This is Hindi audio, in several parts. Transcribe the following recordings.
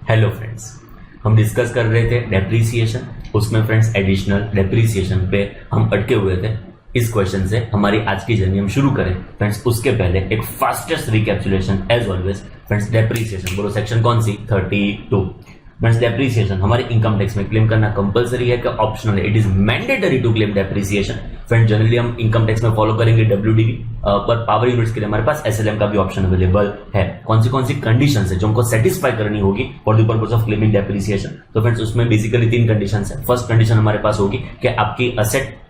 हेलो फ्रेंड्स, हम डिस्कस कर रहे थे डेप्रीसिएशन। उसमें फ्रेंड्स एडिशनल डेप्रीसिएशन पे हम अटके हुए थे। इस क्वेश्चन से हमारी आज की जर्नी हम शुरू करें फ्रेंड्स, उसके पहले एक fastest recapitulation as always friends. Depreciation बोलो सेक्शन कौन सी? 32। फ्रेंड्स डेप्रीसिएशन हमारे इनकम टैक्स में क्लेम करना कंपलसरी है कि ऑप्शनल है? It is mandatory to claim depreciation. Friends generally हम इनकम टैक्स में फॉलो करेंगे डब्ल्यूडीवी, पर पावर यूनिट्स के लिए हमारे पास एसएलएम का भी ऑप्शन अवेलेबल है। कौन सी कंडीशंस है जो हमको सेटिस्फाई करनी होगी for the purpose of claiming depreciation? तो फ्रेंड्स उसमें बेसिकली 3 कंडीशंस है। फर्स्ट कंडीशन हमारे पास होगी कि आपकी असेट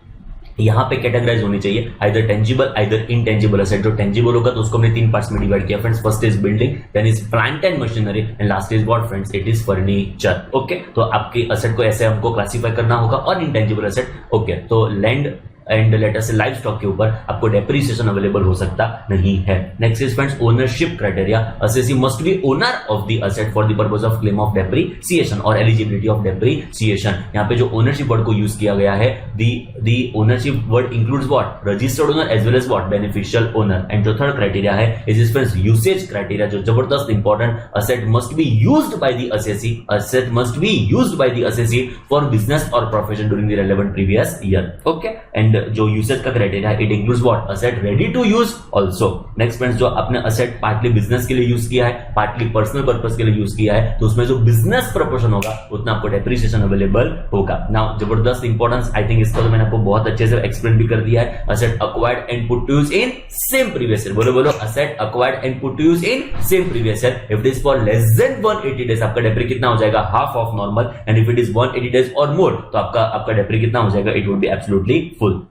यहां पे कैटेगराइज होनी चाहिए, either tangible either intangible asset. जो टेंजिबल होगा तो उसको हमने 3 पार्ट्स में डिवाइड किया friends. First is building, then is plant and machinery, and last is what friends? It is furniture. Okay, तो आपकी असेट को ऐसे हमको क्लासिफाई करना होगा। और इनटेंजिबल असेट, ओके, तो लैंड एंड लेट अस से लाइव स्टॉक के ऊपर आपको डेप्रीसिएशन अवेलेबल हो सकता नहीं है। Next is friends ownership criteria. Assessee must be owner of the asset for the purpose of claim of depreciation और एलिजिबिलिटी ऑफ डेप्रीसिएशन। यहाँ पे जो ओनरशिप वर्ड को यूज किया गया है, the ownership word includes what? Registered owner as well as what? Beneficial owner. And जो थर्ड क्राइटेरिया है इज फ्रेंड्स यूसेज क्राइटेरिया, जो जबरदस्त important. Asset must be used by the assessee, asset must be used by the assessee for business और profession during the relevant previous year. Okay, and जो यूसेज का criteria it includes what? Asset ready to use also. Next friends, जो आपने असेट पार्टली बिजनेस के लिए यूज किया है, पार्टली पर्सनल पर्पस के लिए यूज किया है, तो उसमें जो बिजनेस प्रपोर्शन होगा उतना आपको डेप्रीसिएशन अवेलेबल होगा। नाउ जबरदस्त इंपॉर्टेंस, आई थिंक इसका तो मैंने आपको बहुत अच्छे से एक्सप्लेन भी कर दिया है। Asset acquired and put to use in same previous year. बोलो asset acquired and put to use in same previous year. If it is for less then 180 days आपका डेप्री कितना हो जाएगा? Half of normal. And if it is 180 days और मोर तो आपका डेप्री कितना हो जाएगा? It would be absolutely full.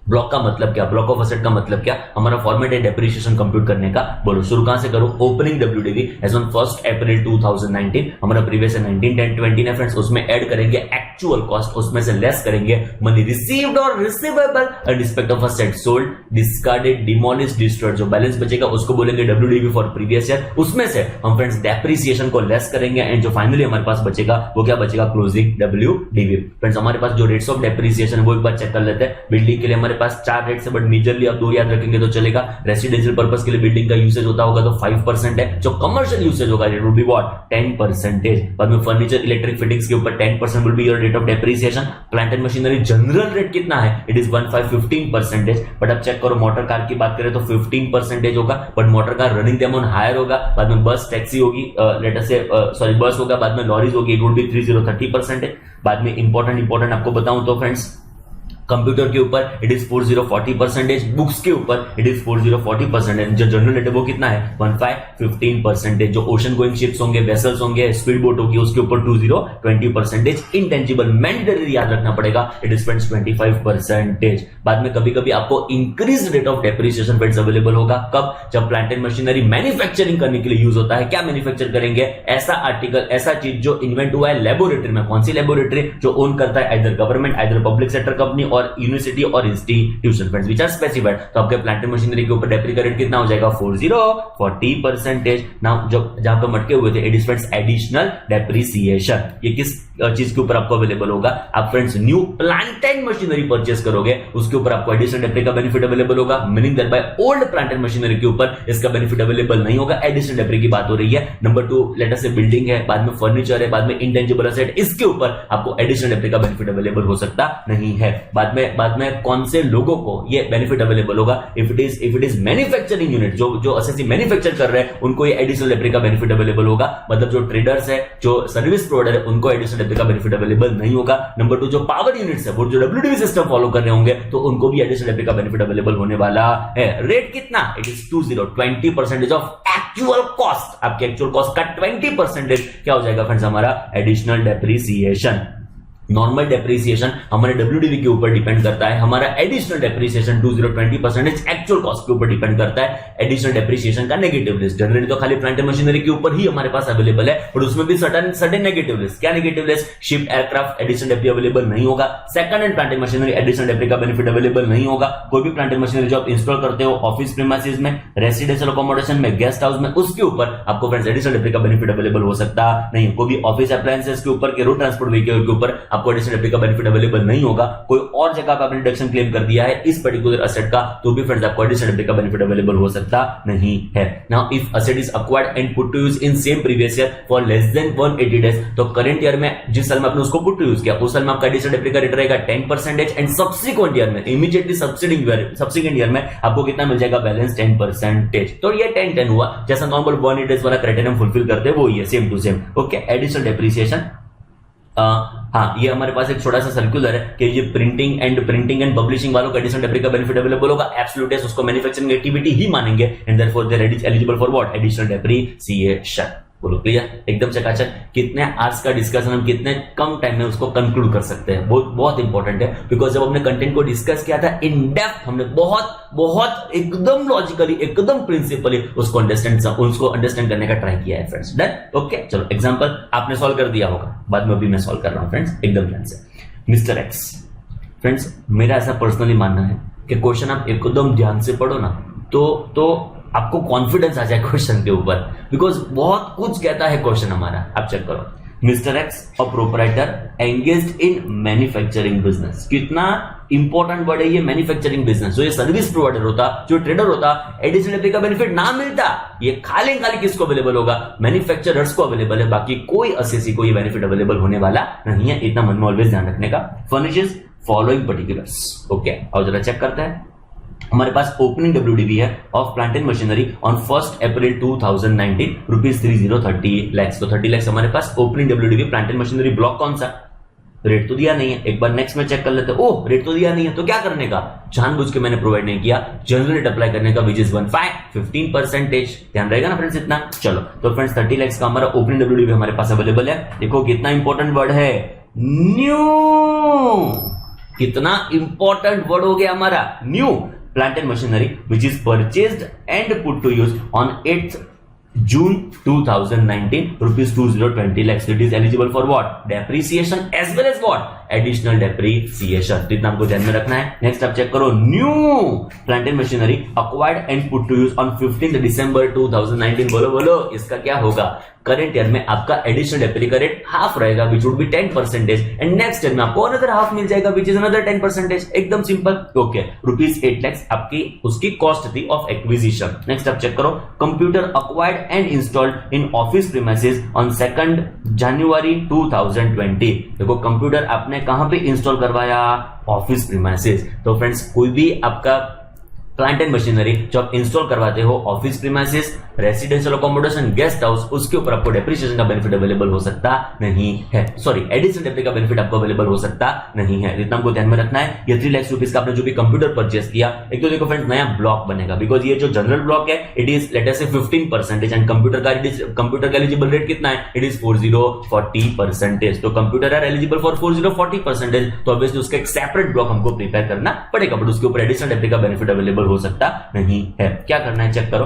Block का मतलब क्या? ब्लॉक ऑफ असेट का मतलब क्या? हमारा फॉर्मेट है डेप्रीसिएशन कंप्यूट करने का। बोलो शुरू कहां से करो? Opening WDV as on 1 April 2019। हमारा प्रीवियस 19-10-20 है फ्रेंड्स। उसमें ऐड करेंगे एक्चुअल कॉस्ट, उसमें से लेस करेंगे मनी रिसीव्ड और receivable in respect of asset sold, discarded, demolished, destroyed. जो बैलेंस बचेगा उसको बोलेंगे डब्ल्यूडीवी फॉर प्रीवियस ईयर। उसमें से हम फ्रेंड्स डेप्रीसिएशन को लेस करेंगे एंड जो फाइनली हमारे पास बचेगा वो क्या बचेगा? Closing WDV. फ्रेंड्स हमारे पास जो रेट्स ऑफ डेप्रीसिएशन वो एक बार चेक कर लेते हैं। बिल्डिंग के लिए हमारे पास 4 रेट्स है, बट मेजरली आप 2 याद रखेंगे तो चलेगा। रेसिडेंशियल पर्पस के लिए बिल्डिंग का यूसेज होता होगा तो 5% है। जो कमर्शियल यूसेज होगा इट विल बी व्हाट? 10%। बाद में फर्नीचर इलेक्ट्रिक फिटिंग्स के ऊपर 10% will be your rate of depreciation. Plant and machinery general rate कितना है? It is 15%। बट अब चेक करो, मोटर कार की बात करें तो 15% होगा, but motor car running amount higher होगा। बाद में बस टैक्सी होगी, लेट अस से सॉरी बस होगा, बाद में लॉरीज होगी, इट वुड बी 30% बाद में इंपॉर्टेंट आपको बताऊं तो फ्रेंड्स कंप्यूटर के ऊपर इट इज 40-40%, बुक्स के ऊपर इट इज 40-40%। जो जनरल रेट है वो कितना है? 15-15%। जो ओशन गोइंग शिप्स होंगे, वेसल्स होंगे, स्पीड बोट होगी, उसके ऊपर 20-20%। इंटेंजिबल मैंडेटरी याद रखना पड़ेगा, इट इज फ्रेंड्स 25%। बाद में कभी कभी आपको increase rate of depreciation friends available होगा। कब? जब प्लांट एंड मशीनरी मैन्युफैक्चरिंग करने के लिए यूज होता है। क्या मैन्युफैक्चर करेंगे? ऐसा आर्टिकल, ऐसा चीज जो इन्वेंट हुआ है लेबोरेटरी में। कौन सी लेबोरेटरी? जो ओन करता है either government, either public sector company और यूनिवर्सिटी और institution friends which are specified. तो आपके प्लांट एंड मशीनरी के ऊपर डेप्री का रेट कितना हो जाएगा? 40% नाउ जब जहां पे मटके हुए थे it is friends additional depreciation. ये किस चीज के ऊपर आपको अवेलेबल होगा? आप friends new plant and machinery purchase करोगे उसके ऊपर आपको एडिशनल डेप्री का बेनिफिट अवेलेबल होगा। Meaning that by old plant and machinery के ऊपर इसका बेनिफिट अवेलेबल नहीं होगा। एडिशनल डेप्री की बात हो रही है। नंबर 2 लेट अस से बिल्डिंग है, बाद में फर्नीचर है, बाद में इंटेंजिबल असेट, इसके ऊपर आपको एडिशनल डेप्री का बेनिफिट अवेलेबल हो सकता नहीं है। बाद में कौन से लोगों को ये बेनिफिट अवेलेबल होगा? If it is manufacturing unit, जो असेसी मैन्युफैक्चर कर रहे हैं उनको ये एडिशनल डेप्री का बेनिफिट अवेलेबल होगा। मतलब जो ट्रेडर्स है, जो सर्विस प्रोवाइडर है, उनको एडिशनल डेप्री का बेनिफिट अवेलेबल नहीं होगा। नंबर 2 जो पावर यूनिट्स है वो जो डब्ल्यूडीवी सिस्टम फॉलो कर रहे होंगे तो उनको भी एडिशनल डेप्री का बेनिफिट अवेलेबल होने वाला है। रेट कितना? It is 20% of actual cost. आपके एक्चुअल कॉस्ट का 20% क्या हो जाएगा फ्रेंड्स? हमारा एडिशनल डेप्रीसिएशन। नॉर्मल डेप्रीसिएशन हमारे डब्ल्यूडीवी के ऊपर डिपेंड करता है। हमारा एडिशनल डेप्रीसिएशन 20-20% एक्चुअल कॉस्ट के ऊपर डिपेंड करता है। एडिशनल डेप्रीसिएशन का नेगेटिव लिस्ट जनरली तो खाली प्लांट एंड मशीनरी के ऊपर ही हमारे पास अवेलेबल है, पर उसमें भी सर्टेन नेगेटिव लिस्ट। क्या negative list? Ship, aircraft additional depre available नहीं होगा। Second hand plant and machinery additional depre का बेनिफिट अवेलेबल नहीं होगा। कोई भी प्लांट एंड मशीनरी जो आप इंस्टॉल करते हो ऑफिस प्रीमाइसेस में, रेसिडेंशियल अकोमोडेशन में, गेस्ट हाउस में, उसके ऊपर आपको फ्रेंड्स एडिशनल डेप्री का बेनिफिट अवेलेबल हो सकता नहीं। कोई भी ऑफिस अप्लायंसेस के ऊपर, रोड ट्रांसपोर्ट व्हीकल के ऊपर आपको एडिशनल डेप्री का बेनिफिट अवेलेबल नहीं होगा, कोई और जगह पे आपने डिडक्शन क्लेम कर दिया है इस पर्टिकुलर असेट का, तो भी फ्रेंड्स आपको एडिशनल डेप्री का बेनिफिट अवेलेबल हो सकता नहीं है। Now if asset is acquired and put to use in same previous year for less then 180 days, तो करंट ईयर में जिस साल में आपने उसको पुट टू यूज किया उस साल में आपका एडिशनल डेप्री का रेट रहेगा 10% एंड सब्सिक्वेंट ईयर में, इमीडिएटली सब्सिक्वेंट ईयर में आपको कितना मिल जाएगा बैलेंस 10%। तो ये 10-10 हुआ, जैसा नॉर्मल 180 डेज वाला क्राइटेरियम फुलफिल करते हैं वो ही है, same to same. Okay, additional depreciation, हाँ ये हमारे पास एक छोटा सा सर्कुलर है कि ये प्रिंटिंग एंड पब्लिशिंग वालों को एडिशनल डेप्री का बेनिफिट अवेलेबल होगा, एब्सोल्यूट है, उसको मैन्युफैक्चरिंग एक्टिविटी ही मानेंगे and therefore they are eligible for what, additional depreciation. बोलो क्लियर, एकदम चकाचक। कितने आवर्स का डिस्कशन हम कितने कम टाइम में उसको कंक्लूड कर सकते हैं, बहुत इंपॉर्टेंट है, बिकॉज जब हमने कंटेंट को डिस्कस किया था इन डेप्थ, हमने बहुत एकदम लॉजिकली एकदम प्रिंसिपली उसको अंडरस्टैंड करने का ट्राई किया है फ्रेंड्स। डन, ओके चलो एग्जांपल आपने सॉल्व कर दिया होगा, बाद में अभी मैं सॉल्व कर रहा हूं फ्रेंड्स एकदम ध्यान से। मिस्टर एक्स, फ्रेंड्स मेरा ऐसा पर्सनली मानना है कि क्वेश्चन आप एकदम ध्यान से पढ़ो ना तो आपको कॉन्फिडेंस आ जाए क्वेश्चन के ऊपर, बिकॉज बहुत कुछ कहता है क्वेश्चन हमारा। आप चेक करो, mister x a proprietor engaged in manufacturing business, कितना इंपॉर्टेंट वर्ड है ये मैन्युफैक्चरिंग बिजनेस। जो ये सर्विस प्रोवाइडर होता, जो ट्रेडर होता, एडिशनल डेप्री का बेनिफिट ना मिलता, ये खाली किसको अवेलेबल होगा, मैन्युफैक्चरर्स को अवेलेबल है, बाकी कोई असेसी को ये बेनिफिट अवेलेबल होने वाला नहीं है, इतना मन में ऑलवेज ध्यान रखने का। फर्निशेस फॉलोइंग पर्टिकुलर्स, ओके और जरा चेक करते हैं। हमारे पास ओपनिंग WDV है of plant and machinery on 1 April 2019 rupees 30 lakh, तो 30 लाख हमारे पास opening WDV plant and machinery block कौन सा, रेट तो दिया नहीं है, एक बार नेक्स्ट में चेक कर लेते हैं। ओह रेट तो दिया नहीं है, तो क्या करने का, जानबूझ के मैंने प्रोवाइड नहीं किया, जनरल रेट अप्लाई करने का विच इज 15%, ध्यान रहेगा ना फ्रेंड्स इतना। चलो तो फ्रेंड्स 30 लाख का हमारा ओपनिंग WDV हमारे पास अवेलेबल है। देखो कितना इंपॉर्टेंट वर्ड है न्यू, कितना इंपॉर्टेंट वर्ड हो गया हमारा new. Plant and machinery which is purchased and put to use on 8th June 2019 rupees 2020 lakhs. It is eligible for what? Depreciation as well as what? Additional depreciation. तो इतना हमको ध्यान में रखना है। नेक्स्ट आप चेक करो, new plant and machinery acquired and put to use on 15 December 2019। बोलो इसका क्या होगा, करंट ईयर में आपका एडिशनल डेप्री का रेट हाफ रहेगा which would be 10% and next year में आपको अनदर हाफ मिल जाएगा विच इज अनदर 10%, एकदम सिंपल। ओके, रुपीज 8 लाख आपकी उसकी कॉस्ट थी ऑफ एक्विजिशन। नेक्स्ट आप चेक करो, computer acquired and installed in office premises on 2 जनवरी 2020। देखो कंप्यूटर आपने कहां पे इंस्टॉल करवाया, ऑफिस प्रीमाइसेस। तो फ्रेंड्स कोई भी आपका प्लांट एंड मशीनरी जो आप इंस्टॉल करवाते हो office premises, residential accommodation, guest house, उसके ऊपर आपको डेप्रिसिएशन का बेनिफिट अवेलेबल हो सकता नहीं है, सॉरी एडिशनल डेप्री का बेनिफिट आपको अवेलेबल हो सकता नहीं है, इतना हमको ध्यान में रखना है। ये 3 लाख रुपीस का आपने जो भी कंप्यूटर परचेस किया, एक तो देखो फ्रेंड्स नया ब्लॉक बनेगा, बिकॉज ये जो जनरल ब्लॉक है इट इज लेट अस से 15% एंड कंप्यूटर का एलिजिबल रेट कितना है, इट इज 40% तो कंप्यूटर आर एलिजिबल फॉर 40% तो ऑब्वियसली उसका एक सेपरेट ब्लॉक हमको प्रिपेयर करना पड़ेगा, बट उसके ऊपर एडिशनल डेप्री का बेनिफिट अवेलेबल हो सकता नहीं है। क्या करना है चेक करो,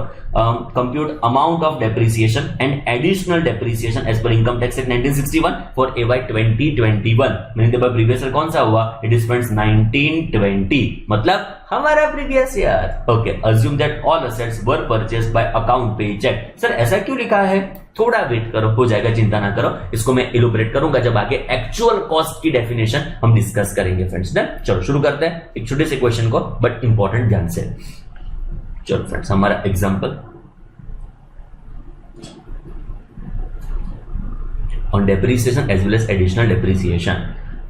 compute amount of depreciation and additional depreciation as per income tax act 1961 for AY 2021। Meaning the previous year कौन सा हुआ, इट इज फ्रेंड्स 1920, मतलब हमारा प्रीवियस year. Okay, assume that all assets were purchased by account payee cheque. Sir ऐसा क्यों लिखा है, थोड़ा वेट करो, हो जाएगा, चिंता ना करो, इसको मैं इलुबरेट करूंगा जब आगे एक्चुअल कॉस्ट की डेफिनेशन हम डिस्कस करेंगे फ्रेंड्स। डन, चलो शुरू करते हैं एक छोटे से क्वेश्चन को, बट इंपॉर्टेंट ध्यान से। चलो फ्रेंड्स हमारा example on depreciation as well as additional depreciation.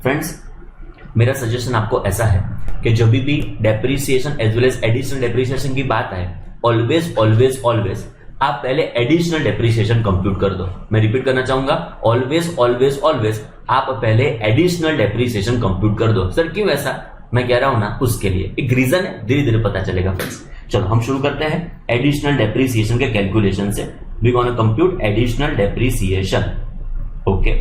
Friends मेरा सजेशन आपको ऐसा है कि जब भी depreciation as well as additional depreciation की बात आए, ऑलवेज ऑलवेज ऑलवेज आप पहले एडिशनल डेप्रिसिएशन कंप्यूट कर दो। मैं रिपीट करना चाहूंगा, ऑलवेज ऑलवेज ऑलवेज आप पहले एडिशनल डेप्रिसिएशन कंप्यूट कर दो। सर क्यों ऐसा मैं कह रहा हूं ना, उसके लिए एक रीजन है, धीरे धीरे पता चलेगा फ्रेंड्स। चलो हम शुरू करते हैं एडिशनल डेप्रिसिएशन के कैलकुलेशन से। We gonna compute additional depreciation. Okay,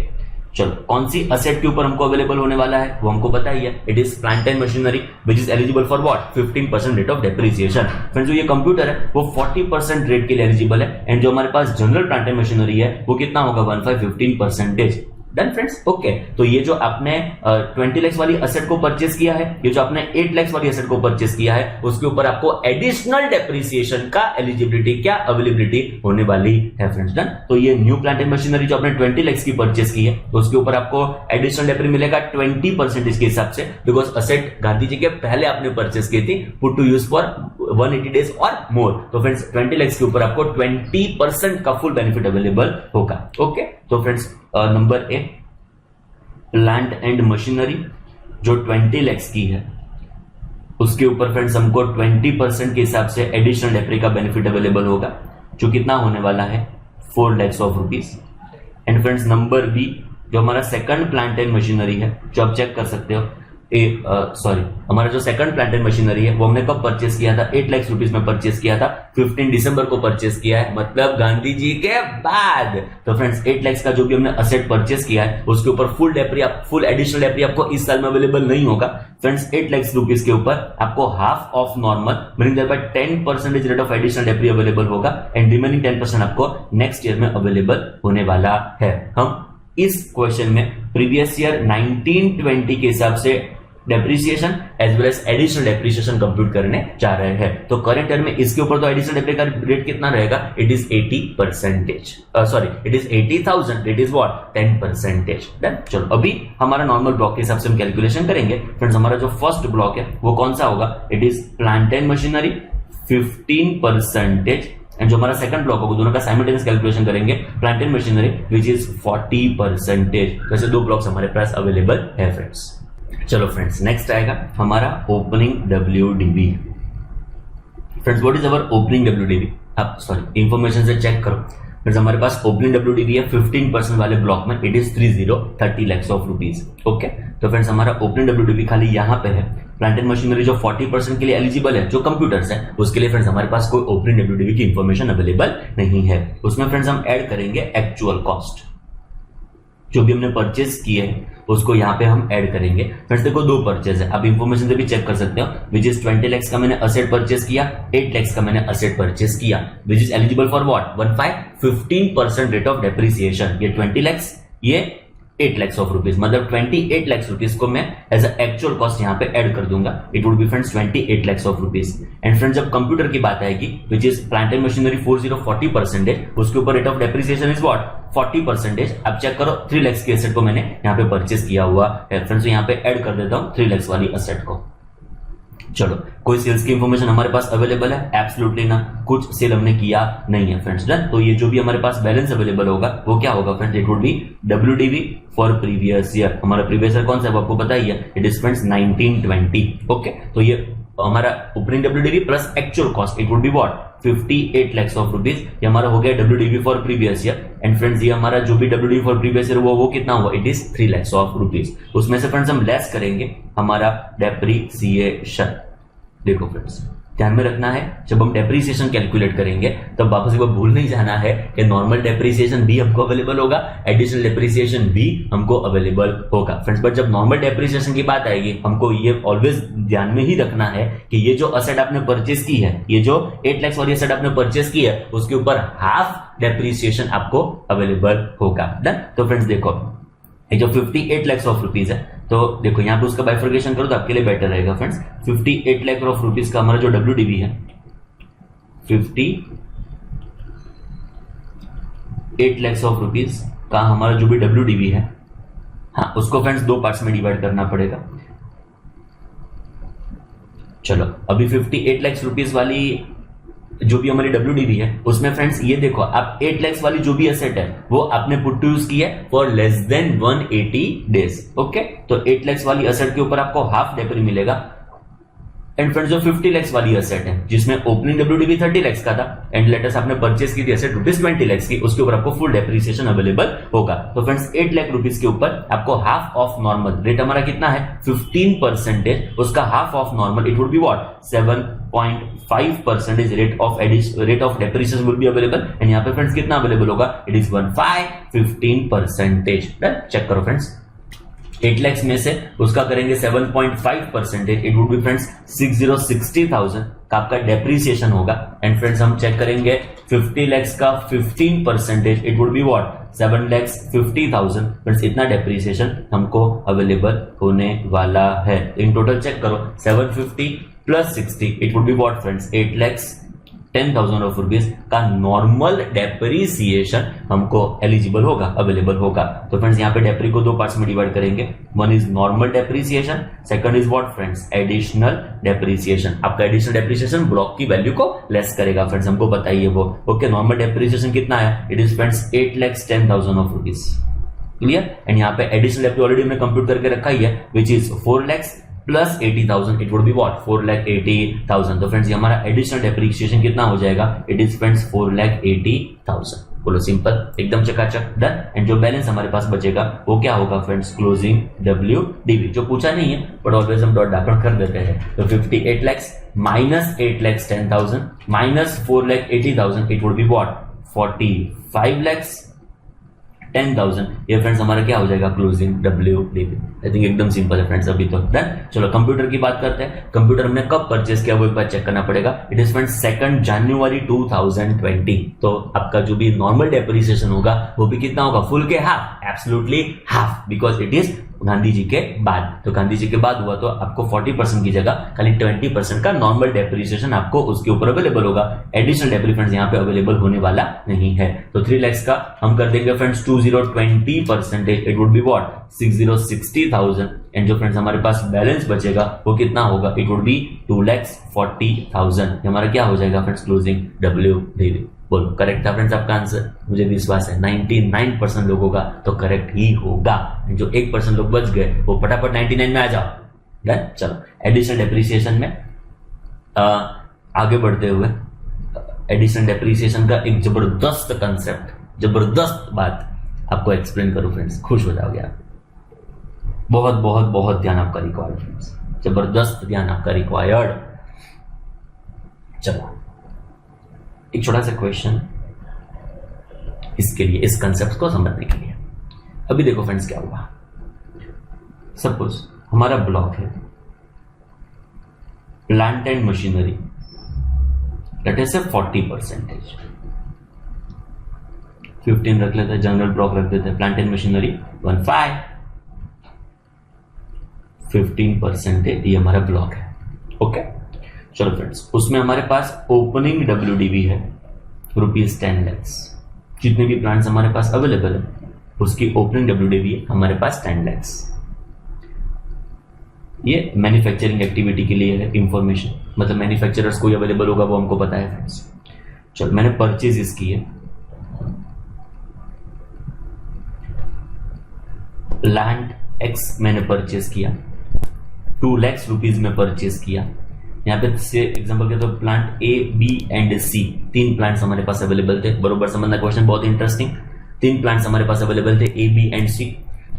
चलो कौन सी असेट के ऊपर हमको अवेलेबल होने वाला है वो हमको पता ही है, it is plant and machinery which is eligible for what, 15% rate of depreciation. Friends जो ये कंप्यूटर है वो 40% रेट के लिए एलिजिबल है, एंड जो हमारे पास जनरल प्लांट एंड मशीनरी है वो कितना होगा 15% डन फ्रेंड्स। ओके, तो ये जो आपने 20 लाख वाली एसेट को परचेस किया है, ये जो आपने 8 लाख वाली एसेट को परचेस किया है, उसके ऊपर आपको एडिशनल डेप्रिसिएशन का एलिजिबिलिटी क्या अवेलेबिलिटी होने वाली है फ्रेंड्स। डन। तो ये न्यू प्लांट एंड मशीनरी जो आपने 20 लाख की परचेस की है, तो उसके ऊपर आपको एडिशनल डेप्री मिलेगा 20% के हिसाब से, बिकॉज एसेट गांधी जी के पहले आपने परचेस की थी, put to use for 180 days और मोर। तो फ्रेंड्स 20 लाख के ऊपर आपको 20% का फुल बेनिफिट अवेलेबल होगा। ओके, तो friends number A, plant and machinery जो 20 लाख की है, उसके ऊपर फ्रेंड्स हमको 20% के हिसाब से एडिशनल डेप्री का बेनिफिट अवेलेबल होगा, जो कितना होने वाला है 4 lakh of rupees. And friends number B, जो हमारा सेकंड प्लांट एंड मशीनरी है, जो आप चेक कर सकते हो, हमारा जो सेकंड प्लांट एंड मशीनरी है वो हमने कब परचेस किया था, 8 लाख रुपीज में परचेस किया था, 15 दिसंबर को परचेस किया है, मतलब गांधी जी के बाद। तो फ्रेंड्स 8 लाख का जो भी हमने असेट परचेस किया है, उसके ऊपर फुल एडिशनल डेप्री आपको इस साल में अवेलेबल नहीं होगा फ्रेंड्स। 8 लाख रुपीज के ऊपर आपको half of normal meaning there बाय 10% rate of additional depre available होगा, एंड रिमेनिंग 10% आपको नेक्स्ट ईयर में अवेलेबल होने वाला है। हम इस क्वेश्चन में प्रीवियस ईयर 1920 के हिसाब से depreciation as well as additional depreciation compute करने जा रहे हैं। तो करंट ईयर में इसके ऊपर तो एडिशनल डेप्री का रेट कितना रहेगा, it is 80%, sorry it is 80,000, it is what 10%। Done. चलो अभी हमारा नॉर्मल ब्लॉक के हिसाब से हम कैलकुलेशन करेंगे फ्रेंड्स। हमारा जो फर्स्ट ब्लॉक है वो कौन सा होगा, it is plant and machinery 15%, and जो हमारा सेकंड ब्लॉक होगा दोनों का साइमल्टेनियस कैलकुलेशन करेंगे, plant and machinery which is 40%। वैसे दो ब्लॉक्स हमारे पास अवेलेबल है फ्रेंड्स। चलो फ्रेंड्स नेक्स्ट आएगा हमारा opening WDV। Friends what is our opening WDV, आप सॉरी इंफॉर्मेशन से चेक करो फ्रेंड्स। हमारे पास ओपनिंग WDV है 15% वाले ब्लॉक में, it is 30 lakh of rupees. Okay, तो फ्रेंड्स हमारा ओपनिंग WDV खाली यहाँ पे है। प्लांट एंड मशीनरी जो 40% के लिए एलिजिबल है, जो कंप्यूटर्स है, उसके लिए फ्रेंड्स हमारे पास कोई ओपनिंग WDV की इंफॉर्मेशन अवेलेबल नहीं है। उसमें फ्रेंड्स हम ऐड करेंगे एक्चुअल कॉस्ट, जो भी हमने परचेस किए हैं उसको यहाँ पे हम ऐड करेंगे। फ्रेंड्स देखो दो परचेज है, आप इंफॉर्मेशन से भी चेक कर सकते हो, विच इज 20 लाख का मैंने असेट परचेस किया, 8 लाख का मैंने असेट परचेस किया, which is eligible for what 15% rate of depreciation. ये 20 लाख, ये 8 लाख ऑफ रुपीज, मतलब 28 लाख रुपीज को मैं एज एक्चुअल कॉस्ट यहाँ पे ऐड कर दूंगा। It would be friends 28 lakh of rupees. And friends जब कंप्यूटर की बात आएगी, विच इज प्लांट एंड मशीनरी 40%, उसके ऊपर rate of depreciation is what 40%। अब चेक करो 3 लाख के एसेट को मैंने यहाँ पे परचेस किया हुआ है फ्रेंड्स, यहाँ पे ऐड कर देता हूँ 3 लाख वाली एसेट को। चलो कोई सेल्स की इंफॉर्मेशन हमारे पास अवेलेबल है, एब्सोल्युटली ना, कुछ सेल हमने किया नहीं है फ्रेंड्स। डन। तो ये जो भी हमारे पास बैलेंस अवेलेबल होगा वो क्या होगा friends, it would B WDV for previous year. हमारा प्रीवियस ईयर कौन सा है वो आपको पता ही है, इट इज फ्रेंड्स 1920। ओके, तो ये हमारा opening WDV plus actual cost, it would be what 58 lakh of rupees. ये हमारा हो गया WDV for previous year. And friends ये हमारा जो भी WDV फॉर प्रीवियस ईयर वो कितना हुआ, it is 3 lakh of rupees. उसमें से फ्रेंड्स हम लेस करेंगे हमारा डेप्रिसिएशन। देखो फ्रेंड्स ध्यान में रखना है, जब हम डेप्रिसिएशन कैलकुलेट करेंगे तब वापस एक बार भूल नहीं जाना है कि नॉर्मल डेप्रिसिएशन भी हमको अवेलेबल होगा, एडिशनल डेप्रिसिएशन भी हमको अवेलेबल होगा फ्रेंड्स। बट जब नॉर्मल डेप्रिसिएशन की बात आएगी, हमको ये ऑलवेज ध्यान में ही रखना है कि ये जो असेट आपने परचेस की है, ये जो 8 लाख वाली असेट आपने परचेस की है, उसके ऊपर हाफ डेप्रिसिएशन आपको अवेलेबल होगा। डन। तो फ्रेंड्स देखो ये जो 58 लाख ऑफ रुपीज है, तो देखो यहाँ पे उसका बाइफर्केशन करो तो आपके लिए बेटर रहेगा फ्रेंड्स। 58 लाख ऑफ रुपीज का हमारा जो WDV है 58 लाख ऑफ रुपीज का हमारा जो भी WDV है, हाँ उसको फ्रेंड्स दो पार्ट्स में डिवाइड करना पड़ेगा। चलो अभी 58 लाख रुपीज वाली जो भी हमारी WDV है उसमें फ्रेंड्स ये देखो, आप 8 लाख वाली जो भी एसेट है वो आपने पुट टू यूज की है for less then 180 days. Okay, तो 8 लाख वाली एसेट के ऊपर आपको हाफ डेप्री मिलेगा। एंड फ्रेंड्स जो 50 लाख वाली एसेट है जिसमें ओपनिंग WDV 30 लाख का था एंड लेटेस्ट आपने परचेस की थी एसेट ₹20 लाख की, उसके ऊपर आपको फुल डेप्रिसिएशन अवेलेबल होगा। तो फ्रेंड्स 8 लाख रुपीज के ऊपर आपको हाफ ऑफ नॉर्मल रेट हमारा कितना है 15%, उसका half of normal it would be what 7.5% rate of depreciation will be available. And यहाँ पे फ्रेंड्स कितना अवेलेबल होगा, इट इज 15%। चेक करो फ्रेंड्स 8 lakhs में से उसका करेंगे 7.5%, इट वुड बी फ्रेंड्स 60,000 का आपका डेप्रीसिएशन होगा। एंड फ्रेंड्स हम चेक करेंगे 50 lakhs का 15%, it would be what 7,50,000। Friends इतना डेप्रीसिएशन हमको अवेलेबल होने वाला है। इन टोटल चेक करो 750 plus 60, it would be what friends 8,10,000 of rupees का नॉर्मल डेप्रीसिएशन हमको एलिजिबल होगा, अवेलेबल होगा। तो फ्रेंड्स यहाँ पे डेप्री को दो पार्ट्स में डिवाइड करेंगे, one is normal depreciation, second is what friends additional depreciation. आपका एडिशनल डेप्रीसिएशन ब्लॉक की वैल्यू को लेस करेगा, फ्रेंड्स हमको बताइए वो। ओके, नॉर्मल डेप्रीसिएशन कितना है, it is friends 8,10,000 of rupees, clear. And यहाँ पे एडिशनल डेप्री ऑलरेडी हमने कंप्यूट करके रखा ही है, which is 4 lakhs plus 80,000, it would be what 4,80,000। तो फ्रेंड्स ये हमारा एडिशनल डेप्रीसिएशन कितना हो जाएगा, इट इज फ्रेंड्स 4,80,000। बोलो सिंपल, एकदम चकाचक, डन। एंड जो बैलेंस हमारे पास बचेगा वो क्या होगा फ्रेंड्स, क्लोजिंग WDV। जो पूछा नहीं है बट ऑलवेज हम डॉट डाकण कर देते हैं। तो 58 lakhs minus 8,10,000 minus 4,80,000, it would be what 45,10,000। ये फ्रेंड्स हमारा क्या हो जाएगा, क्लोजिंग WDV। आई थिंक एकदम सिंपल है फ्रेंड्स, अभी तो डन। चलो कंप्यूटर की बात करते हैं। कंप्यूटर हमने कब परचेस किया वो एक बार चेक करना पड़ेगा। इट इज फ्रेंड्स 2 जनवरी 2020। तो आपका जो भी नॉर्मल डेप्रीसिएशन होगा वो भी कितना होगा, फुल के half, absolutely half, because it is Gandhi ji के बाद। तो गांधी जी के बाद हुआ तो आपको 40% की जगह खाली 20% का नॉर्मल डेप्रीसिएशन आपको उसके ऊपर अवेलेबल होगा। एडिशनल डेप्री फ्रेंड्स यहाँ पे अवेलेबल होने वाला नहीं है। तो 3 lakhs का हम कर देंगे friends 20% it would be what 60,000। And जो फ्रेंड्स हमारे पास बैलेंस बचेगा वो कितना होगा, इट वुड बी 2,40,000। हमारा क्या हो जाएगा फ्रेंड्स, क्लोजिंग WDV। बोलो करेक्ट था फ्रेंड्स आपका आंसर, मुझे विश्वास है 99% लोगों का तो करेक्ट ही होगा। जो 1% लोग बच गए वो फटाफट 99 में आ जाओ, डन। चलो एडिशनल डेप्रीसिएशन में आगे बढ़ते हुए, एडिशनल डेप्रीसिएशन का एक जबरदस्त कंसेप्ट, जबरदस्त बात आपको एक्सप्लेन करूं फ्रेंड्स, खुश हो जाओगे आप। बहुत बहुत बहुत ध्यान आपका रिक्वायर्ड फ्रेंड्स, जबरदस्त ध्यान आपका रिक्वायर्ड। चलो एक छोटा सा क्वेश्चन इसके लिए, इस कंसेप्ट को समझने के लिए। अभी देखो फ्रेंड्स क्या हुआ, सपोज हमारा ब्लॉक है plant and machinery, late us से 40%, 15 रख लेते हैं, जनरल ब्लॉक रख देते हैं, प्लांट एंड मशीनरी 15% ये हमारा ब्लॉक है। ओके चलो फ्रेंड्स, उसमें हमारे पास ओपनिंग WDV है ₹10 lakhs। जितने भी प्लांट्स हमारे पास अवेलेबल है उसकी ओपनिंग WDV है हमारे पास 10 lakhs। ये मैन्युफैक्चरिंग एक्टिविटी के लिए है इंफॉर्मेशन, मतलब मैन्युफैक्चरर्स को अवेलेबल होगा वो हमको पता है फ्रेंड्स। चलो मैंने परचेज इसकी है, लैंड X मैंने परचेज किया, 2 lakhs रुपीज में परचेज किया। यहाँ पे से एग्जांपल के तो plant A, B and C, 3 plants हमारे पास अवेलेबल थे। बरोबर समझना क्वेश्चन, बहुत इंटरेस्टिंग। 3 प्लांट्स हमारे पास अवेलेबल थे A, B एंड C।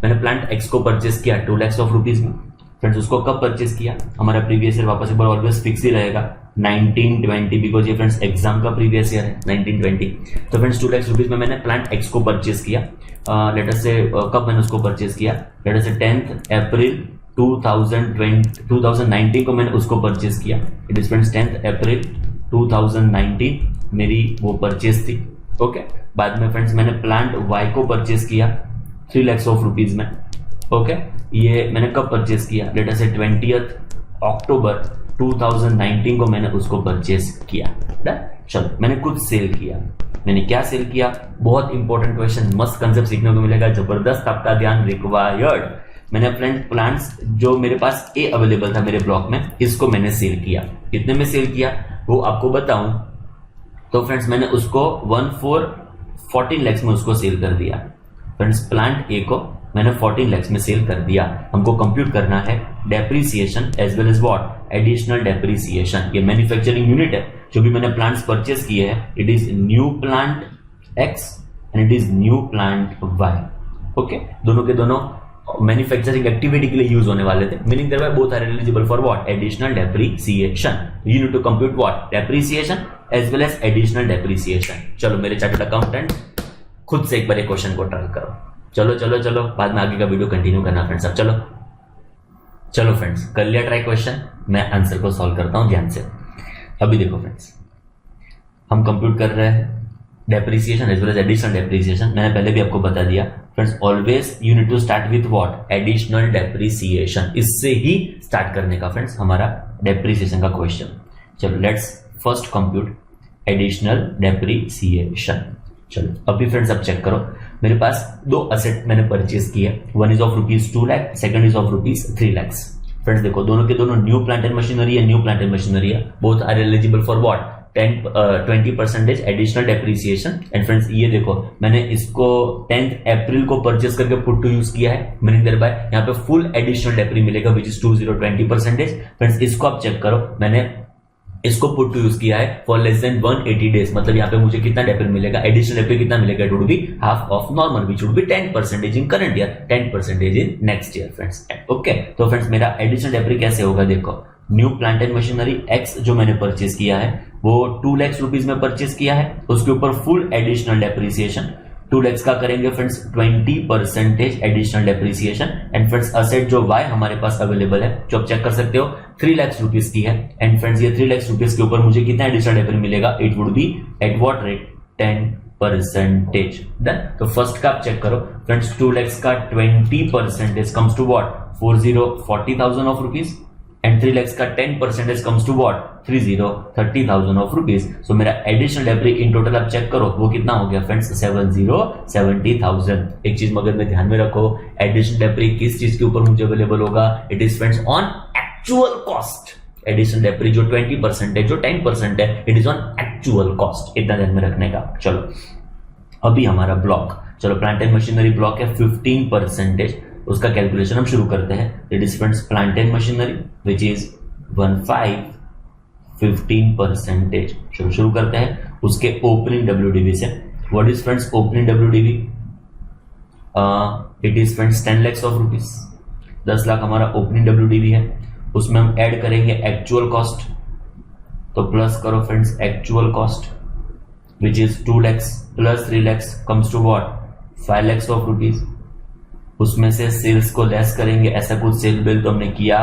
मैंने प्लांट X को परचेज किया 2 lakhs ऑफ रुपीज में। फ्रेंड्स उसको कब परचेज किया, हमारा प्रीवियस ईयर वापस एक बार ऑलवेज फिक्स ही रहेगा 1920, बिकॉज ये फ्रेंड्स एग्जाम का प्रीवियस ईयर है 1920। तो फ्रेंड्स 2 lakhs रुपीज में मैंने प्लांट X को परचेज किया। लेट अस से कब मैंने उसको परचेज किया, लेट अस से 10th अप्रैल 2019 को मैंने उसको परचेज किया। इट इज फ्रेंड्स 10th अप्रैल 2019 मेरी वो परचेज थी। ओके बाद में फ्रेंड्स मैंने प्लांट Y को परचेज किया 3 lakhs ऑफ रुपीज में। ओके ये मैंने कब परचेज किया, लेट अस से 20th अक्टूबर 2019 को मैंने उसको परचेज किया। चलो मैंने कुछ सेल किया, मैंने क्या सेल किया, बहुत इंपॉर्टेंट क्वेश्चन, मस्त कंसेप्ट सीखने को मिलेगा, जबरदस्त आपका ध्यान रिक्वायर्ड। मैंने फ्रेंड प्लांट्स जो मेरे पास A अवेलेबल था मेरे ब्लॉक में, इसको मैंने सेल किया। कितने में सेल किया वो आपको बताऊं तो फ्रेंड्स मैंने उसको 14 lakhs में उसको सेल कर दिया। फ्रेंड्स प्लांट A को मैंने 14 lakhs में सेल कर दिया। हमको कंप्यूट करना है depreciation as well as what additional depreciation. ये मैन्युफैक्चरिंग यूनिट है, जो भी मैंने प्लांट्स परचेज किए हैं, it is new plant X and it is new plant Y। Okay दोनों के दोनों मैन्युफैक्चरिंग एक्टिविटी के लिए यूज होने वाले थे, meaning there both are eligible for what additional depreciation. You need to compute what depreciation as well as additional depreciation. चलो मेरे चार्टर्ड अकाउंटेंट खुद से एक बार क्वेश्चन को ट्राई करो। चलो चलो चलो, बाद में आगे का वीडियो कंटिन्यू करना फ्रेंड्स। अब चलो चलो फ्रेंड्स, कर लिया ट्राई क्वेश्चन, मैं आंसर को सॉल्व करता हूं ध्यान से। अभी देखो फ्रेंड्स, हम कंप्यूट कर रहे हैं depreciation as well as additional depreciation. मैंने पहले भी आपको बता दिया friends, always you need to start with what, additional depreciation. इससे ही स्टार्ट करने का फ्रेंड्स हमारा डेप्रिसिएशन का क्वेश्चन। चलो let's first compute additional depreciation. चलो अभी फ्रेंड्स अब चेक करो, मेरे पास दो असेट मैंने परचेज किए, one is of rupees 2 lakh, second is of rupees 3 lakh. Friends देखो, दोनों के दोनों न्यू प्लांट एंड मशीनरी है, न्यू प्लांट एंड मशीनरी है, both are eligible for what, 20% additional depreciation. And friends ये देखो, मैंने इसको 10 अप्रैल को परचेस करके पुट टू यूज किया है, मीनिंग देयर बाय यहाँ पे फुल एडिशनल डेप्री मिलेगा विच इज 20% फ्रेंड्स इसको आप चेक करो, मैंने इसको पुट टू यूज किया है फॉर लेस देन 180 डेज, मतलब यहाँ पे मुझे कितना डेप्री मिलेगा, एडिशनल डेप्री कितना मिलेगा, it would be half of normal which would be 10% in current year, 10% in next year friends. Okay, तो फ्रेंड्स मेरा एडिशनल डेप्री कैसे होगा, देखो new plant and machinery x जो मैंने परचेज किया है वो 2 लाख रुपीज में परचेज किया है, उसके ऊपर फुल एडिशनल डेप्रिसिएशन 2 लाख का करेंगे friends 20% additional depreciation. And friends asset जो वाई हमारे पास अवेलेबल है, जो आप चेक कर सकते हो 3 लाख रुपीज की है। एंड फ्रेंड्स ये 3 लाख रुपीज के ऊपर मुझे कितना एडिशनल डेप्री मिलेगा, it would be at what rate, 10%। Done. तो फर्स्ट का आप चेक करो फ्रेंड्स, 2 लाख का 20% comes to what, 40,000 of rupees, and 3 lakhs का 10% comes to what, 30,000 of rupees. So मेरा एडिशनल डेप्री इन टोटल आप चेक करो वो कितना हो गया फ्रेंड्स, 70,000। एक चीज मगर में ध्यान में रखो, एडिशनल डेप्री किस चीज के ऊपर मुझे अवेलेबल होगा, it is friends on actual cost. Additional depre जो 20% है, जो 10% है, it is on actual cost, इतना ध्यान में रखने का। चलो अभी हमारा ब्लॉक, चलो प्लांट एंड मशीनरी ब्लॉक है 15%, उसका कैलकुलेशन हम शुरू करते हैं। It is friends plant and machinery which is 15%। चलो शुरू करते हैं उसके ओपनिंग WDV से। What is friends opening WDV, it is friends 10 lakhs of rupees, 10 lakh हमारा ओपनिंग WDV है, उसमें हम ऐड करेंगे एक्चुअल कॉस्ट, तो प्लस करो friends actual cost which is 2 lakhs plus 3 lakhs comes to what, 5 lakhs of rupees. उसमें से सेल्स को लेस करेंगे, ऐसा कुछ सेल बिल तो हमने किया